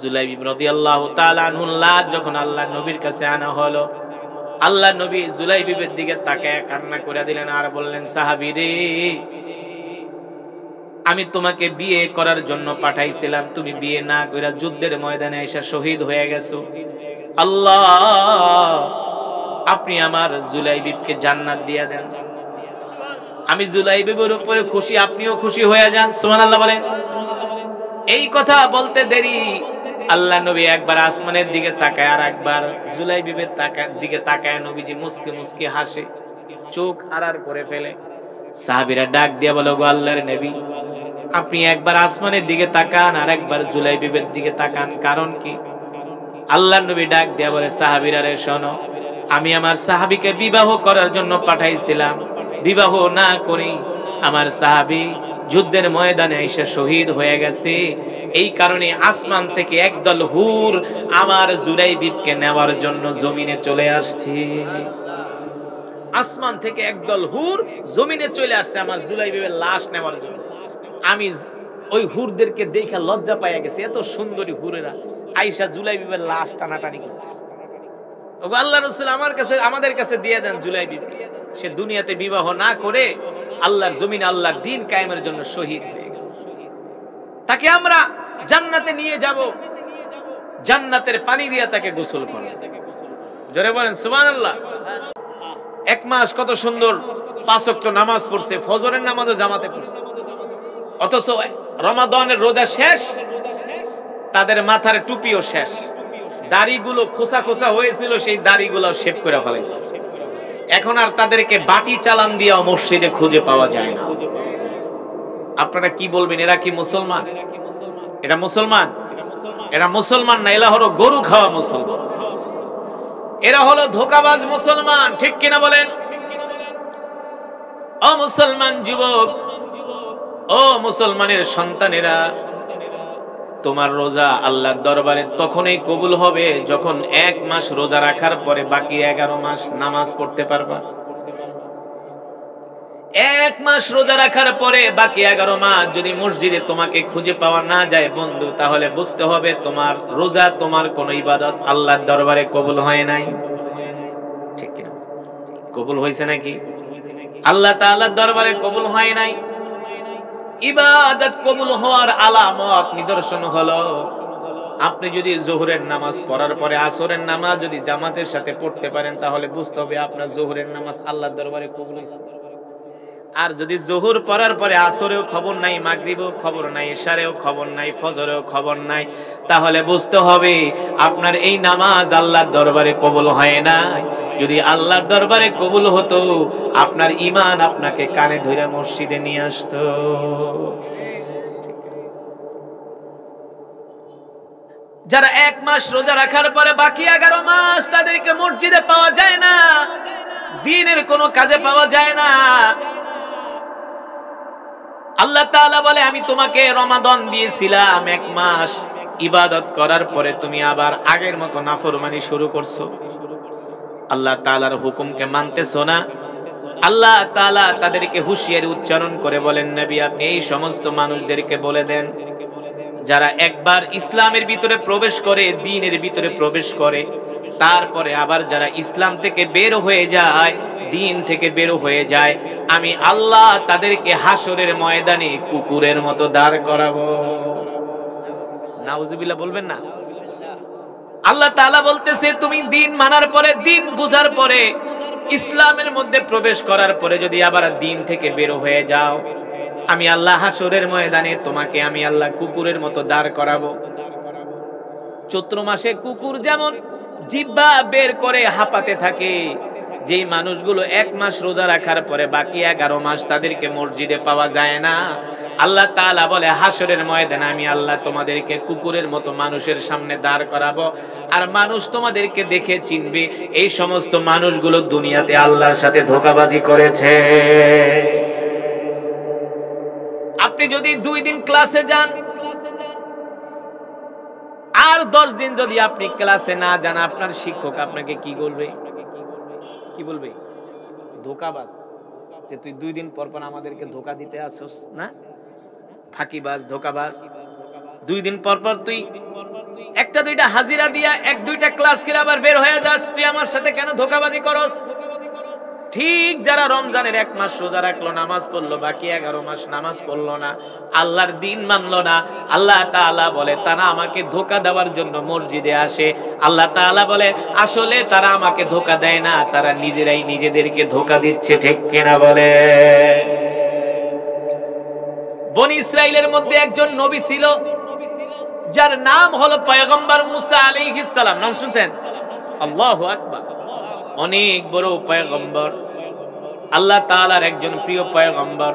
জুলাইবিব রাদিয়াল্লাহু তাআলা আনহুর লাশ যখন আল্লাহ নবীর কাছে আনা হলো, আল্লাহ নবী জুলাইবিবের দিকে তাকায় কান্না করে দিলেন আর বললেন, সাহাবী রে, আমি তোমাকে বিয়ে করার জন্য পাঠাইছিলাম, তুমি বিয়ে না কইরা যুদ্ধের ময়দানে এসে শহীদ হয়ে গেছো। আল্লাহ, আপনি আমার জুলাইবিবকে জান্নাত দিয়ে দেন। আমি জুলাইবিবের উপরে খুশি, আপনিও খুশি হয়ে যান। সুবহানাল্লাহ বলেন। এই কথা বলতে দেরি আল্লাহ নবী একবার আসমানের দিকে তাকায় আর একবার জুলাইবিবের দিকে তাকায়। নবীজি মুস্কে মুস্কে হাসে, চোখ আড়ার করে ফেলে। সাহাবীরা ডাক দিয়ে বলে, গো আল্লাহর নবী, আপনি একবার আসমানের দিকে তাকান আর একবার জুলাইবিবের দিকে তাকান, কারণ কি? আল্লাহ নবী ডাক দিয়ে বলে, সাহাবীরা রে শোনো, আমি আমার সাহাবীকে বিবাহ করার জন্য পাঠাইছিলাম, বিবাহ না করি আমার সাহাবী যুদ্ধের ময়দানে এসে শহীদ হয়ে গেছে। এই কারণে আসমান থেকে একদল হুর আমার জুলাইবিবকে নেওয়ার জন্য জমিনে চলে আসছে। আসমান থেকে একদল হুর জমিনে চলে আসছে আমার জুলাইবিবের লাশ নেওয়ার জন্য। আমি ওই হুরদেরকে দেখে লজ্জা পাইয়া গেছে, এত সুন্দরী হুরেরা আয়েশা জুলাইবিবের লাশ টানাটানি করতেছে। ওগো আল্লাহর রাসূল, আমার কাছে, আমাদের কাছে দিয়ে দেন জুলাইবিবকে। সে দুনিয়াতে বিবাহ না করে আল্লাহর জমিনে আল্লাহর দ্বীন কায়েমের জন্য শহীদ হয়ে গেছে। তাকে আমরা জান্নাতে নিয়ে যাব, জান্নাতের পানি দিয়ে তাকে গোসল করাবো। জোরে বলেন সুবহানাল্লাহ। এক মাস কত সুন্দর 5 ওয়াক্ত নামাজ পড়ছে, ফজরের নামাজও জামাতে পড়ছে, অথচ রমাদানের রোজা শেষ, তাদের মাথার টুপিও শেষ, দাড়িগুলো খোসা খোসা হয়েছিল, সেই দাড়িগুলো শেভ করে ফেলাইছে। এখন আর তাদেরকে বাটি চালান দিয়ে মসজিদে খুঁজে পাওয়া যায় না। আপনারা কি বলবেন, এরা কি মুসলমান? এরা মুসলমান? এরা মুসলমান না, এরা হলো গরু খাওয়া মুসলমান, এরা হলো ধোঁকাবাজ মুসলমান। ঠিক কিনা বলেন? ও মুসলমান যুবক, ও মুসলমানের সন্তানেরা, তোমার রোজা আল্লাহর দরবারে তখনই কবুল হবে যখন 1 মাস রোজা রাখার পরে বাকি 11 মাস নামাজ পড়তে পারবা। 1 মাস রোজা রাখার পরে বাকি 11 মাস যদি মসজিদে তোমাকে খুঁজে পাওয়া না যায় বন্ধু, তাহলে বুঝতে হবে তোমার রোজা, তোমার কোন ইবাদত আল্লাহর দরবারে কবুল হয় নাই। ঠিক কিনা? কবুল হয়েছে নাকি? আল্লাহ তাআলার দরবারে কবুল হয় নাই। ইবাদত কবুল হওয়ার আলামত, নিদর্শন হলো আপনি যদি যোহরের নামাজ পড়ার পরে আসরের নামাজ যদি জামাতের সাথে পড়তে পারেন, তাহলে বুঝতে হবে আপনার যোহরের নামাজ আল্লাহর দরবারে কবুল হয়েছে। আর যদি যোহর পড়ার পরে আসরেও খবর নাই, মাগরিবেও খবর নাই, ইশারেও খবর নাই, ফজরেও খবর নাই, তাহলে বুঝতে হবে আপনার এই নামাজ আল্লাহর দরবারে কবুল হয় নাই। যদি আল্লাহর দরবারে কবুল হতো, আপনার ঈমান আপনাকে কানে ধরে মসজিদে নিয়ে আসতো। যারা 1 মাস রোজা রাখার পরে বাকি 11 মাস তাদেরকে মসজিদে পাওয়া যায় না, দ্বীনের কোনো কাজে পাওয়া যায় না, আল্লাহ তাআলা বলে, আমি তোমাকে রমাদান দিয়েছিলাম 1 মাস, ইবাদত করার পরে তুমি আবার আগের মতো নাফরমানি শুরু করছো, আল্লাহ তাআলার হুকুমকে মানতেছো না। আল্লাহ তাআলা তাদেরকে হুঁশিয়ারি উচ্চারণ করে বলেন, নবী আপনি এই সমস্ত মানুষদেরকে বলে দেন, যারা একবার ইসলামের ভিতরে প্রবেশ করে, দ্বীনের ভিতরে প্রবেশ করে, তারপরে আবার যারা ইসলাম থেকে বের হয়ে যায়, দ্বীন থেকে বের হয়ে যায়, আমি আল্লাহ তাদেরকে হাসরের ময়দানে কুকুরের মতো দাঁড় করাবো। নাউজুবিল্লাহ বলবেন না? আল্লাহ তাআলা বলতেছে, তুমি দ্বীন মানার পরে, দ্বীন বুঝার পরে, ইসলামের মধ্যে প্রবেশ করার পরে যদি আবার দ্বীন থেকে বের হয়ে যাও, আমি আল্লাহ হাসরের ময়দানে তোমাকে আমি আল্লাহ কুকুরের মতো দাঁড় করাবো। চৈত্র মাসে কুকুর যেমন জিহ্বা বের করে হাঁপাতে থাকে, যেই মানুষগুলো 1 মাস রোজা রাখার পরে বাকি 11 মাস তাদেরকে মসজিদে পাওয়া যায় না, আল্লাহ তাআলা বলে হাসরের ময়দানে আমি আল্লাহ তোমাদেরকে কুকুরের মতো মানুষের সামনে দাঁড় করাবো, আর মানুষ তোমাদেরকে দেখে চিনবে এই সমস্ত মানুষগুলো দুনিয়াতে আল্লাহর সাথে ধোঁকাবাজি করেছে। আপনি যদি 2 দিন ক্লাসে যান আর 10 দিন যদি আপনি ক্লাসে না যান, আপনার শিক্ষক আপনাকে কি বলবে? কি বলবে? ধোঁকাবাজ। যে তুই 2 দিন পর পর আমাদেরকে ধোকা দিতে আসছস না, ফাঁকিবাজ, ধোকাবাজ। 2 দিন পর পর তুই একটা দুইটা হাজিরা দিয়া 1-2টা ক্লাস করে আবার বের হয়ে যাস, তুই আমার সাথে কেন ধোকাবাজি করস? ঠিক যারা রমজানের 1 মাস রোজা রাখলো, নামাজ পড়লো, বাকি 11 মাস নামাজ পড়লো না, আল্লাহর দিন মানলো না, আল্লাহ তাআলা বলে তারা আমাকে ধোকা দেওয়ার জন্য মসজিদে আসে। আল্লাহ তাআলা বলে আসলে তারা আমাকে ধোকা দেয় না, তারা নিজেরাই নিজেদেরকে ধোকা দিচ্ছে। ঠিক কিনা বলে? বনি ইসরাইলের মধ্যে একজন নবী ছিল যার নাম হলো পয়গম্বর মুসা আলাইহিস সালাম। নাম শুনছেন? আল্লাহু আকবার। অনেক বড় পয়গম্বর, আল্লাহ তাআলার একজন প্রিয় পয়গম্বর,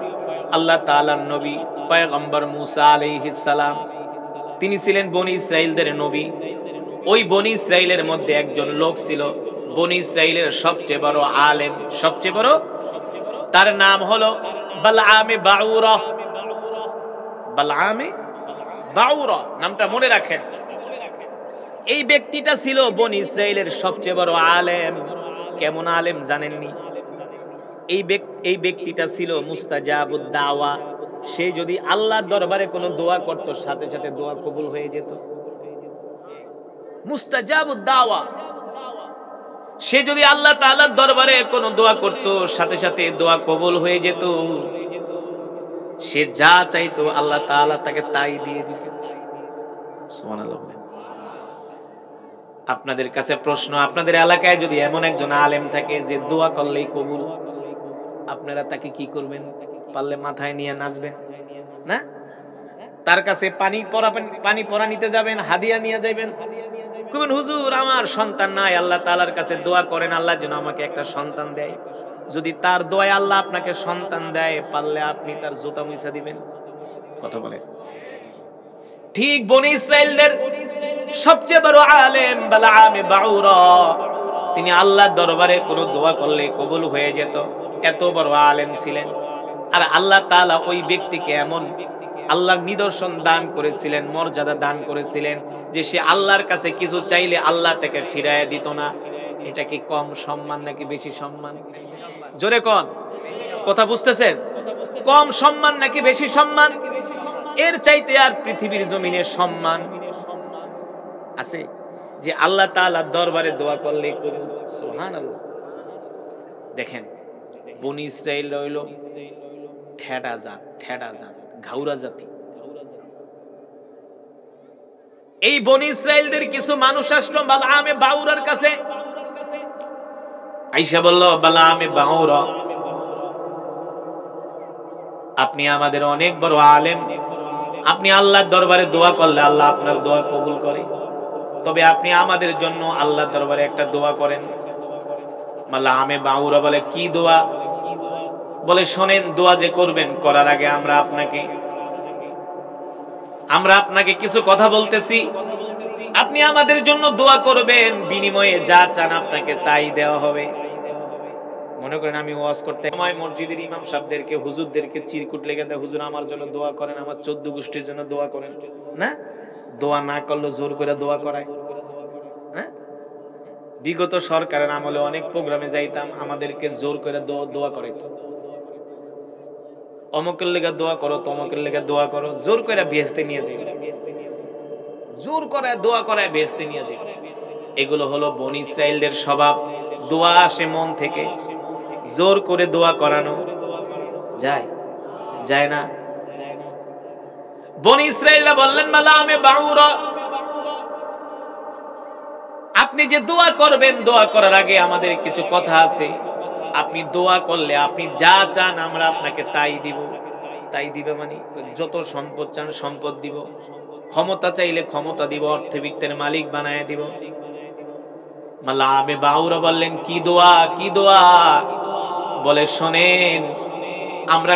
আল্লাহ তাআলার নবী পয়গম্বর মুসা আলাইহিস সালাম। তিনি ছিলেন বনি ইসরাইলদের নবী। ওই বনি ইসরাইলের মধ্যে একজন লোক ছিল, বনি ইসরাইলের সবচেয়ে বড় আলেম, সবচেয়ে বড়, তার নাম হলো বালআমে বাউরা। বালআমে বাউরা নামটা মনে রাখেন। এই ব্যক্তিটা ছিল বনি ইসরাইলের সবচেয়ে বড় আলেম। কেমন আলেম জানেননি? এই ব্যক্তিটা ছিল মুস্তাজাবুদ দাওয়া। সে যদি আল্লাহর দরবারে কোনো দোয়া করত, সাথে সাথে দোয়া কবুল হয়ে যেত। মুস্তাজাবুদ দাওয়া। সে যদি আল্লাহ তাআলার দরবারে কোনো দোয়া করত, সাথে সাথে দোয়া কবুল হয়ে যেত। সে যা চাইতো আল্লাহ তাআলা তাকে তাই দিয়ে দিত। সুবহানাল্লাহ। আপনাদের কাছে প্রশ্ন, আপনাদের এলাকায় যদি এমন একজন আলেম থাকে যে দোয়া করলেই কবুল, আপনারা তাকে কি করবেন? পারলে মাথায় নিয়ে নাচবেন না? তার কাছে পানি পরা নিতে যাবেন, হাদিয়া নিয়ে যাবেন, কইবেন হুজুর আমার সন্তান নাই, আল্লাহ তাআলার কাছে দোয়া করেন আল্লাহ যেন আমাকে একটা সন্তান দেয়। যদি তার দোয়ায় আল্লাহ আপনাকে সন্তান দেয়, পারলে আপনি তার জুতা মুছা দিবেন। কথা বলেন। ঠিক বনি ইসরাইলদের সবচেয়ে বড় আলেম বালআমে বাউরা, তিনি আল্লাহর দরবারে কোনো দোয়া করলে কবুল হয়ে যেত। এত বড় আলেম ছিলেন। আর আল্লাহ তাআলা ওই ব্যক্তিকে এমন আল্লাহর নিদর্শন দান করেছিলেন, মর্যাদা দান করেছিলেন যে সে আল্লাহর কাছে কিছু চাইলে আল্লাহ থেকে ফিরাইয়া দিত না। এটা কি কম সম্মান নাকি বেশি সম্মান? জোরে কোন, কথা বুঝতেছেন? কম সম্মান নাকি বেশি সম্মান? এর চাইতে আর পৃথিবীর জমিনে সম্মান আছে যে আল্লাহ তাআলার দরবারে দোয়া করলে কবুল? সুবহানাল্লাহ। দেখেন বনি ইসরাইল হইল ঠেডা জাত, ঘাউরা জাতি। এই বনি ইসরাইলদের কিছু মানুষ আসলো বালআমে বাউরার কাছে, আয়েশা বলল বালআমে বাউরা, আপনি আমাদের অনেক বড় আলেম, আপনি আল্লাহর দরবারে দোয়া করলে আল্লাহ আপনার দোয়া কবুল করে, তবে আপনি আমাদের জন্য আল্লাহর দরবারে একটা দোয়া করেন। বালআমে বাউরা বলে কি দোয়া? বলে শোনেন, দোয়া যে করবেন করার আগে আমরা আপনাকে কিছু কথা বলতেছি, আপনি আমাদের জন্য দোয়া করবেন, বিনিময়ে যা চান আপনাকে তাই দেওয়া হবে। মনে করেন আমি ওয়াজ করতে সময় মসজিদের ইমাম সাহেবদেরকে, হুজুরদেরকে চিরকুট লেগে দেয়, হুজুর আমার জন্য দোয়া করেন, আমার 14 গোষ্ঠীর জন্য দোয়া করেন না? দোয়া না করলে জোর করে দোয়া করায়। হ্যাঁ, বিগত সরকারের আমলে অনেক প্রোগ্রামে যাইতাম, আমাদেরকে জোর করে দোয়া করাইতো। অমুকের লেগে দোয়া করো, তমুকের লেগে দোয়া করো, জোর করে বেহেশতে নিয়ে যাই, জোর করে দোয়া করায় বেহেশতে নিয়ে যাই। এগুলো হলো বনি ইসরাইলদের স্বভাব। দোয়া আসে মন থেকে, জোর করে দোয়া করানো যায় না। বনি ইসরাইলরা বললেন বালআমে বাউরা, আপনি যে দোয়া করবেন, দোয়া করার আগে আমাদের কিছু কথা আছে। আপনি দোয়া করলে আপনি যা চান আমরা আপনাকে তাই দিব। তাই দিবে মানে যত সম্পদ চান সম্পদ দিব, ক্ষমতা চাইলে ক্ষমতা দিব, অর্থবিত্তের মালিক বানায় দিব। বালআমে বাউরা বললেন কি দোয়া? বলে শোনেন, আমরা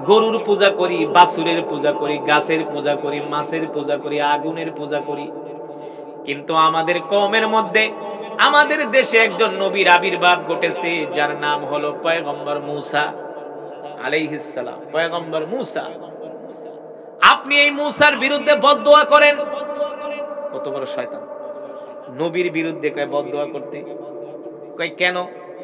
গরুর পূজা করি, বাছুরের পূজা করি, গাছের পূজা করি, মাছের পূজা করি, আগুনের পূজা করি, কিন্তু আমাদের কওমের মধ্যে, আমাদের দেশে একজন নবীর আবির্ভাব ঘটেছে যার নাম হলো পয়গম্বর মুসা আলাইহিস সালাম। পয়গম্বর মুসা, আপনি এই মুসার বিরুদ্ধে বদদোয়া করেন। কত বড় শয়তান! নবীর বিরুদ্ধে কয় বদদোয়া করতে। কয় কেন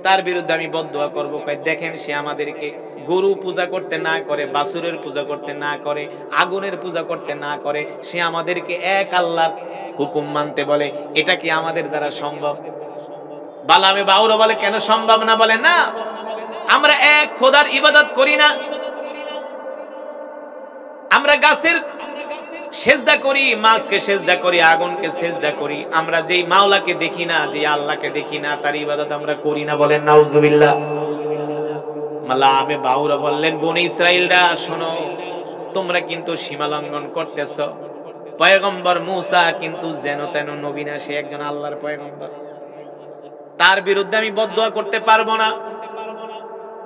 তার বিরুদ্ধে আমি বদদোয়া করব? কয় দেখেন সে আমাদেরকে গরু পূজা করতে না করে, বাছুরের পূজা করতে না করে, আগুনের পূজা করতে না করে, সে আমাদেরকে এক আল্লাহর হুকুম মানতে বলে, এটা কি আমাদের দ্বারা সম্ভব? বালামে বাউরা বলে কেন সম্ভব না? বলে না, আমরা এক খোদার ইবাদত করি না, আমরা গাছের সেজদা করি, মাছকে সেজদা করি, আগুনকে সেজদা করি, আমরা যেই মাওলাকে দেখি না, যে আল্লাহকে দেখি না, তার ইবাদত আমরা করি না। বলেন নাউজুবিল্লাহ। মালামে বাউরা বললেন, বনি ইসরাইলরা শোনো, তোমরা কিন্তু সীমা লঙ্ঘন করতেছ। পয়গম্বর মূসা কিন্তু যেন তেন নবী না, সে একজন আল্লাহর পয়গম্বর, তার বিরুদ্ধে আমি বদদোয়া করতে পারবো না।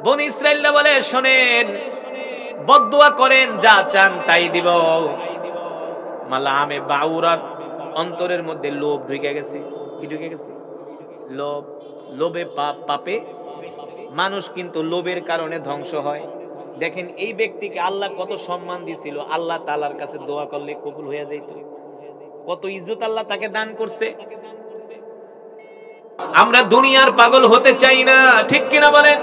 বনি ইসরাইলরা বলে, শোনেন, বদদোয়া করেন, যা চান তাই দিব। মালামে বাউরার অন্তরের মধ্যে লোভ ঢুকে গেছে। কি ঢুকে গেছে? লোভ। লোভে পাপে মানুষ কিন্তু লোভের কারণে ধ্বংস হয়। দেখেন এই ব্যক্তিকে আল্লাহ কত সম্মান দিয়েছিল, আল্লাহ তাআলার কাছে দোয়া করলে কবুল হয়ে যাইত, কত ইজ্জত আল্লাহ তাকে দান করছে। আমরা দুনিয়ার পাগল হতে চাই না, ঠিক কিনা বলেন?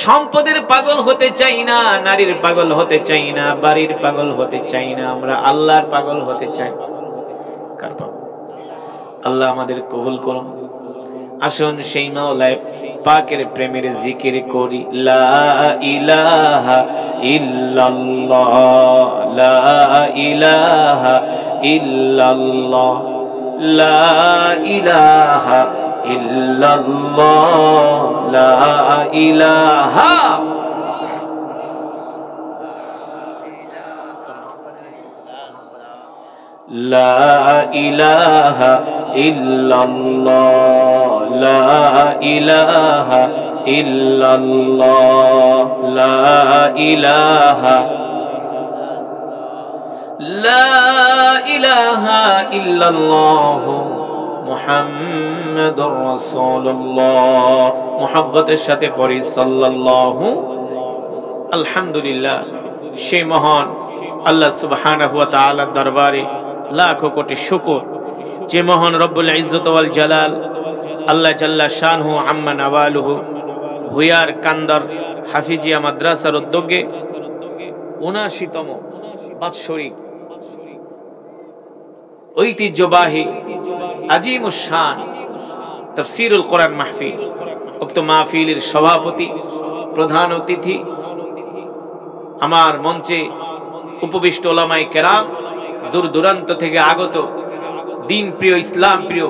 সম্পদের পাগল হতে চাই না, নারীর পাগল হতে চাই না, বাড়ির পাগল হতে চাই না, আমরা আল্লাহর পাগল হতে চাই। কার পাগল? আল্লাহ আমাদের কবুল করুন। আসুন সেই মাওলায় পাকের প্রেমের জিকির করি। লা ইলাহা ইল্লাল্লাহ, লা ইলাহা ইল্লাল্লাহ, লা ইলাহা ইল্লাল্লাহ, লা ইলাহা। লা ইলাহা ইল্লাল্লাহ, লা ইলাহা ইল্লাল্লাহ, লা ইলাহা, লা ইলাহা ইল্লাল্লাহ মুহাম্মাদুর রাসূলুল্লাহ। মুহাব্বতের সাথে পড়ি সাল্লাল্লাহু। আলহামদুলিল্লাহ, সেই মহান আল্লাহ সুবহানাহু ওয়া তাআলার দরবারে লাখো কোটি শুকর, যে মহান রব্বুল ইজ্জত ওয়াল জালাল আল্লাহ জাল্লা শানহু আম্মা নাওয়ালুহু ভুয়ার কান্দর হাফিজিয়া মাদ্রাসার উদ্যোগে ৭৯তম বাৎসরিক ঐতিহ্যবাহী আজিমুস শান তাফসীরুল কোরআন মাহফিল, উক্ত মাহফিলের সভাপতি, প্রধান অতিথি, আমার মঞ্চে উপবিষ্ট ওলামায়ে কেরাম, দূর দূরান্ত থেকে আগত দিন প্রিয়, ইসলাম প্রিয়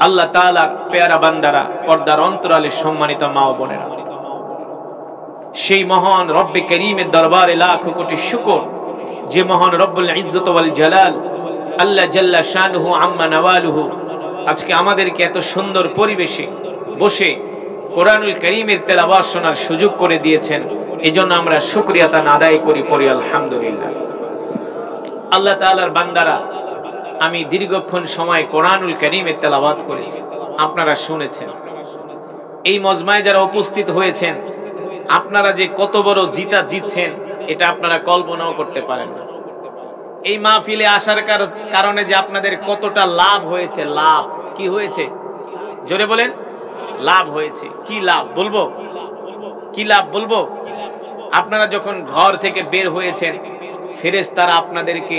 আল্লাহ তাআলার পেয়ারা বান্দারা, পর্দার অন্তরালে সম্মানিত মা ও বোনেরা, সেই মহান রব্বে করিমের দরবারে লাখো কোটি শুকর, যে মহান রব্বুল ইজ্জত ওয়াল জালাল আল্লাহ জাল্লা শানুহু আম্মা নাওয়ালুহু আজকে আমাদেরকে এত সুন্দর পরিবেশে বসে কোরআনুল কারীমের তেলাওয়াত শোনার সুযোগ করে দিয়েছেন। এজন্য আমরা শুকরিয়া তান আদায় করি, পড়ি আলহামদুলিল্লাহ। আল্লাহ তাআলার বান্দারা, আমি দীর্ঘক্ষণ সময় কোরআনুল কারীমের তেলাওয়াত করেছি, আপনারা শুনেছেন। এই মজমায় যারা উপস্থিত হয়েছেন, আপনারা যে কত বড় জিতা জিতছেন এটা আপনারা কল্পনাও করতে পারেন না। এই মাহফিলে আসার কারণে যে আপনাদের কতটা লাভ হয়েছে। লাভ কি হয়েছে? জোরে বলেন। লাভ হয়েছে। কি লাভ বলবো? কি লাভ বলবো? আপনারা যখন ঘর থেকে বের হয়েছেন, ফেরেশতারা আপনাদেরকে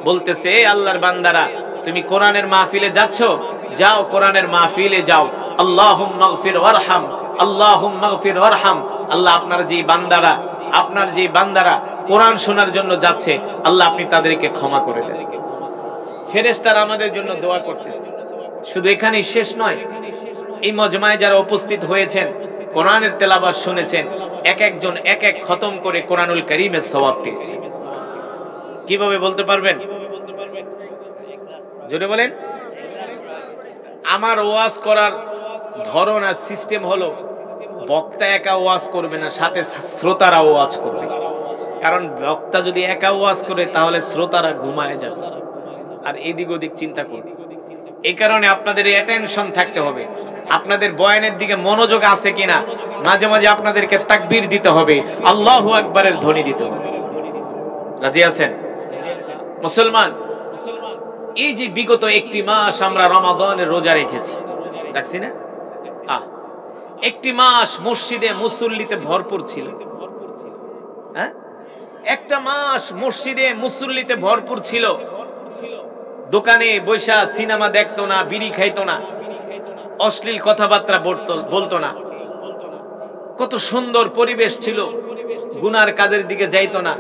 বলতেছে, এই আল্লাহর বান্দারা, তুমি কোরআনের মাহফিলে যাচ্ছ, যাও কোরআনের মাহফিলে যাও। আল্লাহুম্মা গফির ওয়ারহাম, আল্লাহুম্মা গফির ওয়ারহাম। আল্লাহ আপনার যে বান্দারা কোরআন শোনার জন্য যাচ্ছে, আল্লাহ আপনি তাদেরকে ক্ষমা করে দেন। ফেরেশতারা আমাদের জন্য দোয়া করতেছে। শুধু এখানেই শেষ নয়, এই মজমায় যারা উপস্থিত হয়েছেন, কোরআনের তেলাওয়াত শুনেছেন, এক একজন এক এক খতম করে কোরআনুল কারীমের সওয়াব পেয়েছে। কিভাবে বলতে পারবেন? জোরে বলেন। আমার ওয়াজ করার ধরন আর সিস্টেম হলো, বক্তা একা ওয়াজ করবে না, সাথে শ্রোতারা ওয়াজ করবে। কারণ বক্তা যদি একা ওয়াজ করে তাহলে শ্রোতারা ঘুমায় যাবে আর এদিক ওদিক চিন্তা করবে। এই কারণে আপনাদের অ্যাটেনশন থাকতে হবে, আপনাদের বয়ানের দিকে মনোযোগ আছে কিনা। মাঝে মাঝে আপনাদেরকে তাকবীর দিতে হবে, আল্লাহু আকবারের ধ্বনি দিতে হবে। রাজি আছেন মুসলমান? এই যে বিগত একটি মাস আমরা রমাদানের রোজা রেখেছি, রাখছি না? একটি মাস মসজিদে মুসল্লিতে ভরপুর ছিল। হ্যাঁ, একটা মাস মসজিদে মুসল্লিতে ভরপুর ছিল। দোকানে বৈশা সিনেমা দেখতো না, বিড়ি খাইতো না, অশ্লীল কথাবার্তা বলতো না, কত সুন্দর পরিবেশ ছিল, গুনার কাজের দিকে যাইতো না,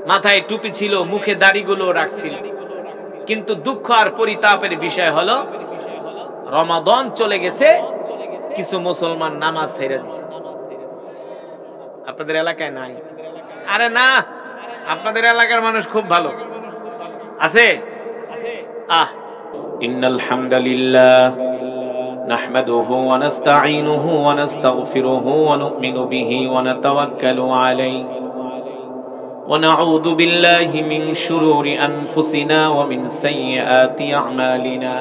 মাথায় টুপি ছিল, মুখে দাড়িগুলো রাখছিল। কিন্তু দুঃখ আর পরিতাপের বিষয় হলো রমাদান চলে গেছে, কিছু মুসলমান নামাজ ছেড়ে দিছে। আপনাদের এলাকায় নাই? আরে না, আপনাদের এলাকার মানুষ খুব ভালো আছে। ইন্নাল হামদালিল্লাহ নাহমাদুহু ওয়া নাস্তাঈনুহু ওয়া নাস্তাগফিরুহু ওয়া নু'মিনু বিহি ওয়া নাতাওয়াক্কালু আলাইহি ওয়া নাউযু বিল্লাহি মিন শুরুরি আনফুসিনা ওয়া মিন সাইয়্যাতি আ'মালিনা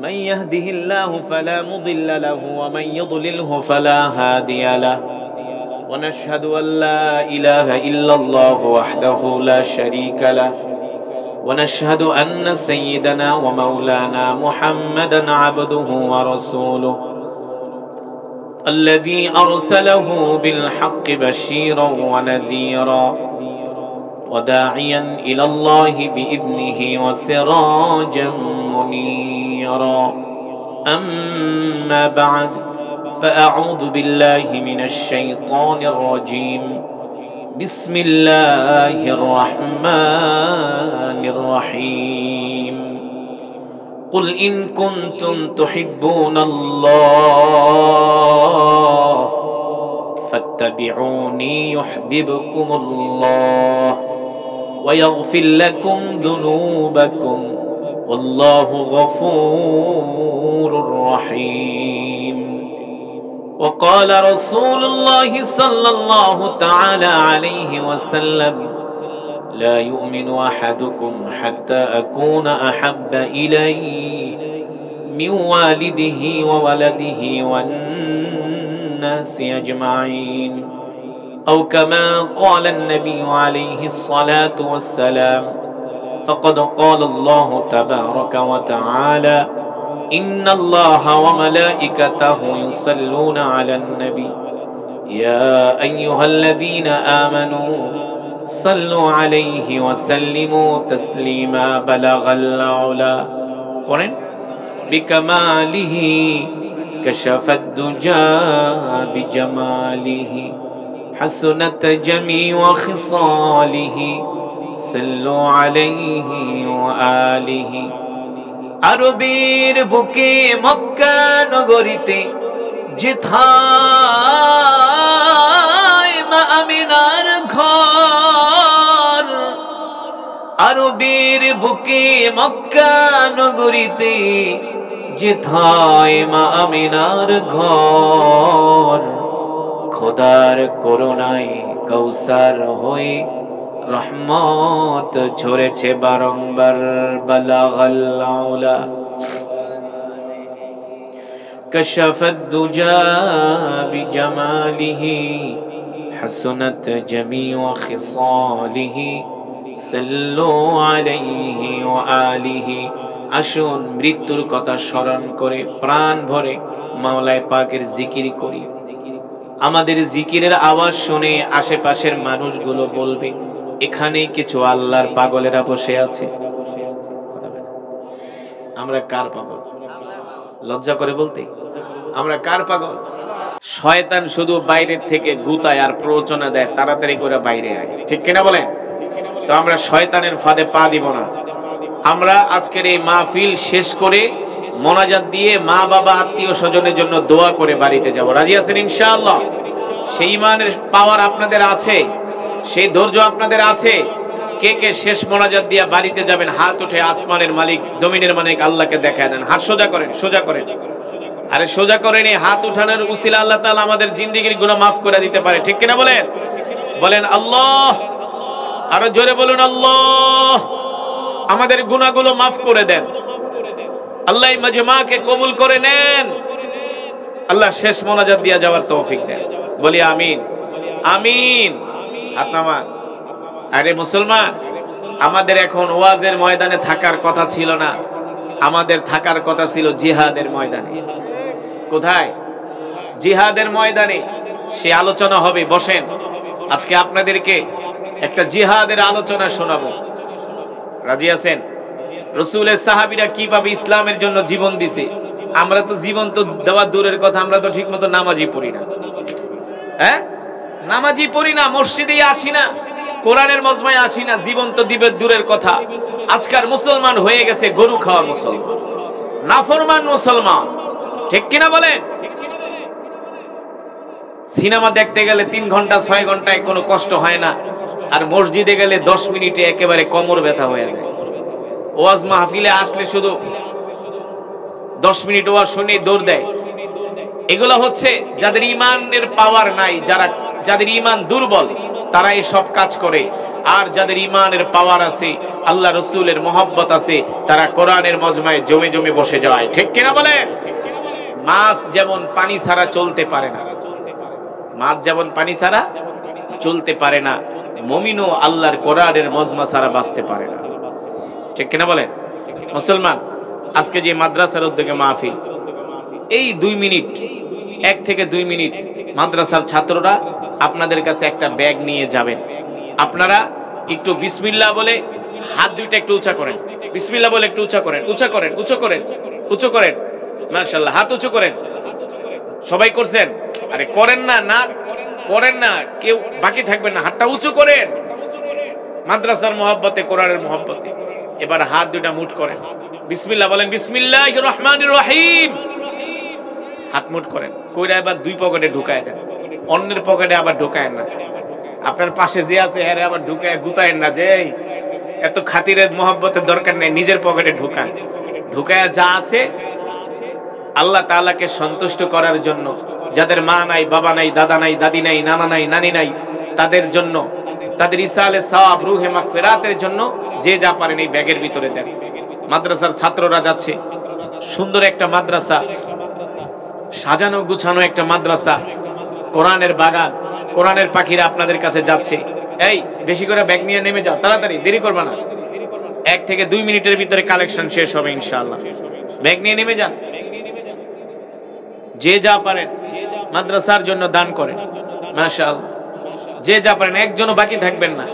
মান ইয়াহদিহিল্লাহু ফালা মুদিল্লা লাহু ওয়া মান ইউদ্লিলহু ফালা হাদিয়া লাহু ওয়া নাশহাদু আল লা ইলাহা ইল্লাল্লাহু ওয়াহদাহু লা শারীকা লাহু ونشهد أن سيدنا ومولانا محمدا عبده ورسوله الذي أرسله بالحق بشيرا ونذيرا وداعيا إلى الله بإذنه وسراجا منيرا أما بعد فأعوذ بالله من الشيطان الرجيم بسم الله الرحمن الرحيم قل إن كنتم تحبون الله فاتبعوني يحببكم الله ويغفر لكم ذنوبكم والله غفور رحيم وقال رسول الله صلى الله تعالى عليه وسلم لا يؤمن أحدكم حتى أكون أحب إليه من والده وولده والناس أجمعين أو كما قال النبي عليه الصلاة والسلام فقد قال الله تبارك وتعالى إن الله وملائكته يصلون على النبي يا أيها الذين آمنوا صلوا عليه وسلموا تسليما بلغ العلا بكماله كشف الدجى بجماله حسنت جميع خصاله صلوا عليه وآله আরবের বুকে মক্কা নগরীতে যেথায় মা আমিনার ঘর, আরবের বুকে মক্কা নগরীতে যেথায় মা আমিনার ঘর, খোদার করুণায় কৌসার হয়ে রহমত ঝরেছে বারংবার বালাগাল আউলা কাশাফাদ দুজা বিজামালিহি হাসনাত জামিউ খিসালিহি সাল্লু আলাইহি ওয়া আলিহি। আসুন মৃত্যুর কথা স্মরণ করে প্রাণ ভরে মাওলায়ে পাকের জিকির করি। আমাদের জিকিরের আওয়াজ শুনে আশেপাশের মানুষগুলো বলবে এখানে কিছু আল্লাহর পাগলেরা বসে আছে। আমরা কার পাগল? লজ্জা করে বলতে আমরা কার পাগল? শয়তান শুধু বাইরের থেকে গুতায় আর প্ররোচনা দেয় তাড়াতাড়ি করে বাইরে আয়, ঠিক কিনা বলেন? তো আমরা শয়তানের ফাঁদে পা দিব না। আমরা আজকের এই মাহফিল শেষ করে মোনাজাত দিয়ে মা বাবা আত্মীয় স্বজনের জন্য দোয়া করে বাড়িতে যাব। রাজি আছেন ইনশাআল্লাহ? সেই ইমানের পাওয়ার আপনাদের আছে, সেই ধৈর্য আপনাদের আছে? কে কে শেষ মোনাজাত দিয়ে বাড়িতে যাবেন হাত উঠে আসমানের মালিক জমিনের মালিক আল্লাহকে দেখায় দেন। হাত সোজা করেন, সোজা করেন। আরে সোজা করেন, এই হাত উঠানোর উসিলা আল্লাহ তাআলা আমাদের জিন্দেগীর গুনাহ মাফ করে দিতে পারে, ঠিক কিনা বলেন? বলেন আল্লাহ, আরো জোরে বলুন আল্লাহ, আমাদের গুনাহগুলো মাফ করে দেন। আল্লাহ এই মাজমাকে কবুল করে নেন। আল্লাহ শেষ মোনাজাত দিয়ে যাওয়ার তৌফিক দেন। বলি আমিন, আমিন। হাত নামান। আরে মুসলমান, আমাদের এখন ওয়াজের ময়দানে থাকার কথা ছিল না, আমাদের থাকার কথা ছিল জিহাদের ময়দানে। কোথায়? জিহাদের ময়দানে সে আলোচনা হবে, বসেন। আজকে আপনাদেরকে একটা জিহাদের আলোচনা শোনাবো, রাজি আছেন? রাসূলের সাহাবীরা কিভাবে ইসলামের জন্য জীবন দিছে। আমরা তো জীবন তো দেওয়া দূরের কথা, আমরা তো ঠিকমতো নামাজই পড়ি না। হ্যাঁ, নামাজই পড়ি না, মসজিদেই আসি না, কোরআনের মজমায় আসি না, জীবন তো দিবে দূরের কথা। আজকাল মুসলমান হয়ে গেছে গরু খাওয়া মুসলমান, নাফরমান মুসলমান, ঠিক কিনা বলেন? সিনেমা দেখতে গেলে 3 ঘন্টা 6 ঘন্টায় কোনো কষ্ট হয় না, আর মসজিদে গেলে 10 মিনিটে একেবারে কোমর ব্যথা হয়ে যায়। ওয়াজ মাহফিলে আসলে শুধু 10 মিনিট ওয়াজ শুনে দৌড় দেয়। এগুলো হচ্ছে যাদের ইমানের পাওয়ার নাই, যাদের ইমান দুর্বল, তারা এই সব কাজ করে। আর যাদের ইমানের পাওয়ার আছে, আল্লাহ রাসূলের মহব্বত আছে, তারা কোরআনের মজমায় জমে জমে বসে যায়, ঠিক কিনা বলেন? মাছ যেমন পানি ছাড়া চলতে পারে না, মাছ যেমন পানি ছাড়া চলতে পারে না, মুমিনও আল্লাহর কোরআনের মজমা ছাড়া বাঁচতে পারে না, ঠিক কিনা বলেন? মুসলমান, আজকে যে মাদ্রাসার উদ্যোগে মাহফিল, এই 2 মিনিট, 1 থেকে 2 মিনিট মাদ্রাসার ছাত্ররা আপনাদের কাছে একটা ব্যাগ নিয়ে যাবেন। আপনারা একটু বিসমিল্লাহ বলে হাত দুইটা একটু উঁচা করেন, বিসমিল্লাহ বলে একটু উঁচা করেন, উঁচা করেন, উঁচু করেন, উঁচু করেন, মাশাআল্লাহ, হাত উঁচু করেন। সবাই করছেন? আরে করেন না, না করেন না, কেউ বাকি থাকবেন না, হাতটা উঁচু করেন মাদ্রাসার মহব্বতে, কোরআনের মহব্বতে। এবার হাত দুইটা মুঠ করেন, বিসমিল্লাহ বলেন, বিসমিল্লাহির রহমানির রহিম, হাত মুঠ করেন। কইরা এবার 2 পকেটে ঢুকায় দেন, অন্যের পকেটে আবার ঢুকায়েন না। আপনার পাশে যে আছে এর আবার ঢুকায় গুতায়েন না, যে এত খাতিরের মহব্বতের দরকার নেই, নিজের পকেটে ঢুকান। ঢুকায় যা আছে আল্লাহ তাআলাকে সন্তুষ্ট করার জন্য, যাদের মা নাই, বাবা নাই, দাদা নাই, দাদি নাই, নানা নাই, নানি নাই, তাদের জন্য, তাদের ইসালে সওয়াব, রুহে মাগফিরাতের জন্য যে যা পারেন এই ব্যাগের ভিতরে দেন। মাদ্রাসার ছাত্ররা যাচ্ছে, সুন্দর একটা মাদ্রাসা, সাজানো গুছানো একটা মাদ্রাসা, কোরআনের বাগান, কোরআনের পাখিরা আপনাদের কাছে যাচ্ছে। এই বেশি করে ব্যাগ নিয়ে নেমে যাও, তাড়াতাড়ি, দেরি করবে না। 1 থেকে 2 মিনিটের ভিতরে কালেকশন শেষ হবে ইনশাআল্লাহ। ব্যাগ নিয়ে নেমে যান, যে যা পারেন মাদ্রাসার জন্য দান করেন, মাশাআল্লাহ, যে যা পারেন, একজনও বাকি থাকবেন না।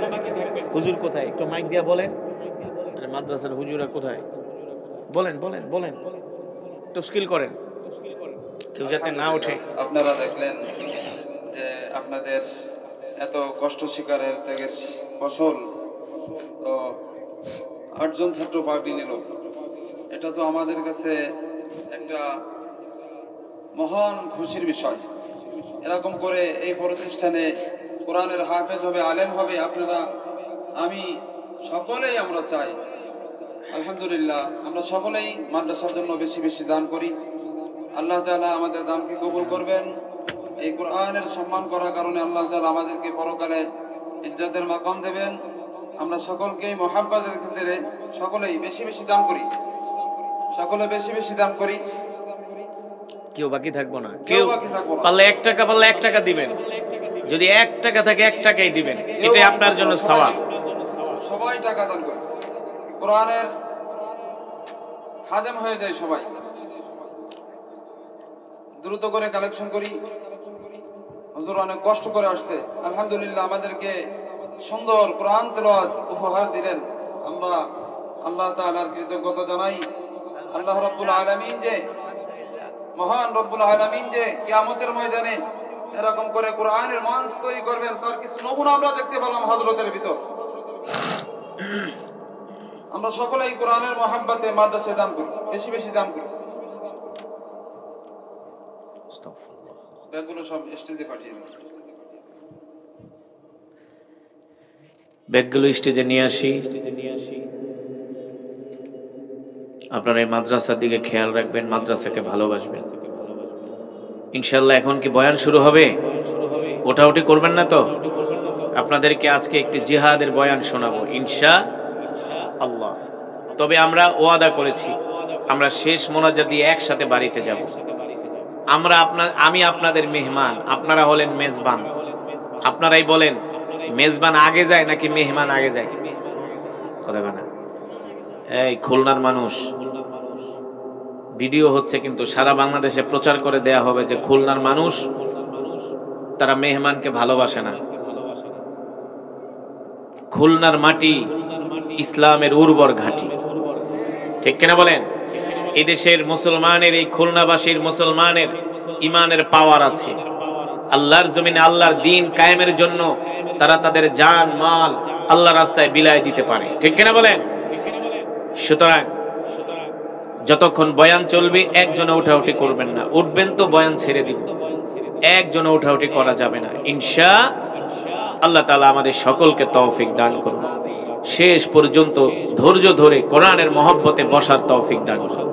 হুজুর কোথায়? একটু মাইক দিয়া বলেন, আরে মাদ্রাসার হুজুরা কোথায়? বলেন বলেন বলেন, তশকিল করেন, কেউ যাতে না ওঠে। আপনারা দেখলেন যে আপনাদের এত কষ্ট শিকারের ত্যাগের ফসল তো 8 জন ছাত্র পার্টি নিল। এটা তো আমাদের কাছে একটা মহান খুশির বিষয়। এরকম করে এই প্রতিষ্ঠানে কোরআনের হাফেজ হবে, আলেম হবে আপনারা, আমি, সকলেই আমরা চাই। আলহামদুলিল্লাহ, আমরা সকলেই মাদ্রাসার জন্য বেশি বেশি দান করি। আল্লাহ তাআলা আমাদের দানকে কবুল করবেন। এই কোরআনের সম্মান করার কারণে আল্লাহ তাআলা আমাদেরকে পরকালে ইজ্জতের মাকাম দেবেন। আমরা সকলকেই মহাব্বতের ক্ষেত্রে সকলেই বেশি বেশি দান করি, সকলে বেশি বেশি দান করি। কেউ বাকি থাকবো না, কেউ পারলে 1 টাকা, পারলে 1 টাকা দিবেন। যদি 1 টাকা থাকে 1 টাকাই দিবেন, এটাই আপনার জন্য সওয়াব। সবাই টাকা দান করি, কোরআনের খাদেম হয়ে যায় সবাই। দ্রুত করে কালেকশন করি। হুজুর অনেক কষ্ট করে আসছে, আলহামদুলিল্লাহ আমাদেরকে সুন্দর কোরআন তেলাওয়াত উপহার দিলেন। আমরা আল্লাহ তাআলার কৃতজ্ঞতা জানাই। আল্লাহ রাব্বুল আলামিন যে মহান রব্বুল আলামিন যে কিয়ামতের ময়দানে এরকম করে কোরআনের মঞ্চ তৈরি করবেন, তার কিছু নমুনা আমরা দেখতে পেলাম হযরতের ভিতর। আমরা সকলেই কোরআনের মহব্বতে মাদ্রাসায় দান করি, বেশি বেশি দান করি। ব্যাগগুলো সব স্টেজে পাঠিয়ে দিন, ব্যাগগুলো স্টেজে নিয়ে আসি। আপনারা এই মাদ্রাসার দিকে খেয়াল রাখবেন, মাদ্রাসাকে ভালোবাসবেন ইনশাআল্লাহ। এখন কি বয়ান শুরু হবে? ওঠাউঠি করবেন না তো? আপনাদেরকে আজকে একটি জিহাদের বয়ান শোনাবো ইনশাআল্লাহ। তবে আমরা ওয়াদা করেছি, আমরা শেষ মোনাজাত দিয়ে একসাথে বাড়িতে যাব। আমি আপনাদের মেহমান, আপনারা হলেন মেজবান। আপনারাই বলেন, মেজবান আগে যায় নাকি মেহমান আগে যায়? কথা বলেন। এই খুলনার মানুষ, ভিডিও হচ্ছে, কিন্তু সারা বাংলাদেশে প্রচার করে দেয়া হবে যে খুলনার মানুষ তারা মেহমানকে ভালোবাসে না। খুলনার মাটি ইসলামের উর্বর ঘাঁটি, ঠিক কিনা বলেন? এই দেশের মুসলমানের, এই খুলনাবাসীর মুসলমানের ইমানের পাওয়ার আছে। আল্লাহর জমিনে আল্লাহর দ্বীন কায়েমের জন্য তারা তাদের জান মাল আল্লাহর রাস্তায় বিলায় দিতে পারে, ঠিক কিনা বলেন? সুতরাং যতক্ষণ বয়ান চলবে একজনে উঠাউঠি করবেন না, উঠবেন তো বয়ান ছেড়ে দিব, একজনে উঠাউঠি করা যাবে না। ইনশাআল্লাহ তাআলা আমাদের সকলকে তৌফিক দান করুন, শেষ পর্যন্ত ধৈর্য ধরে কোরআনের মহব্বতে বসার তৌফিক দান করুন।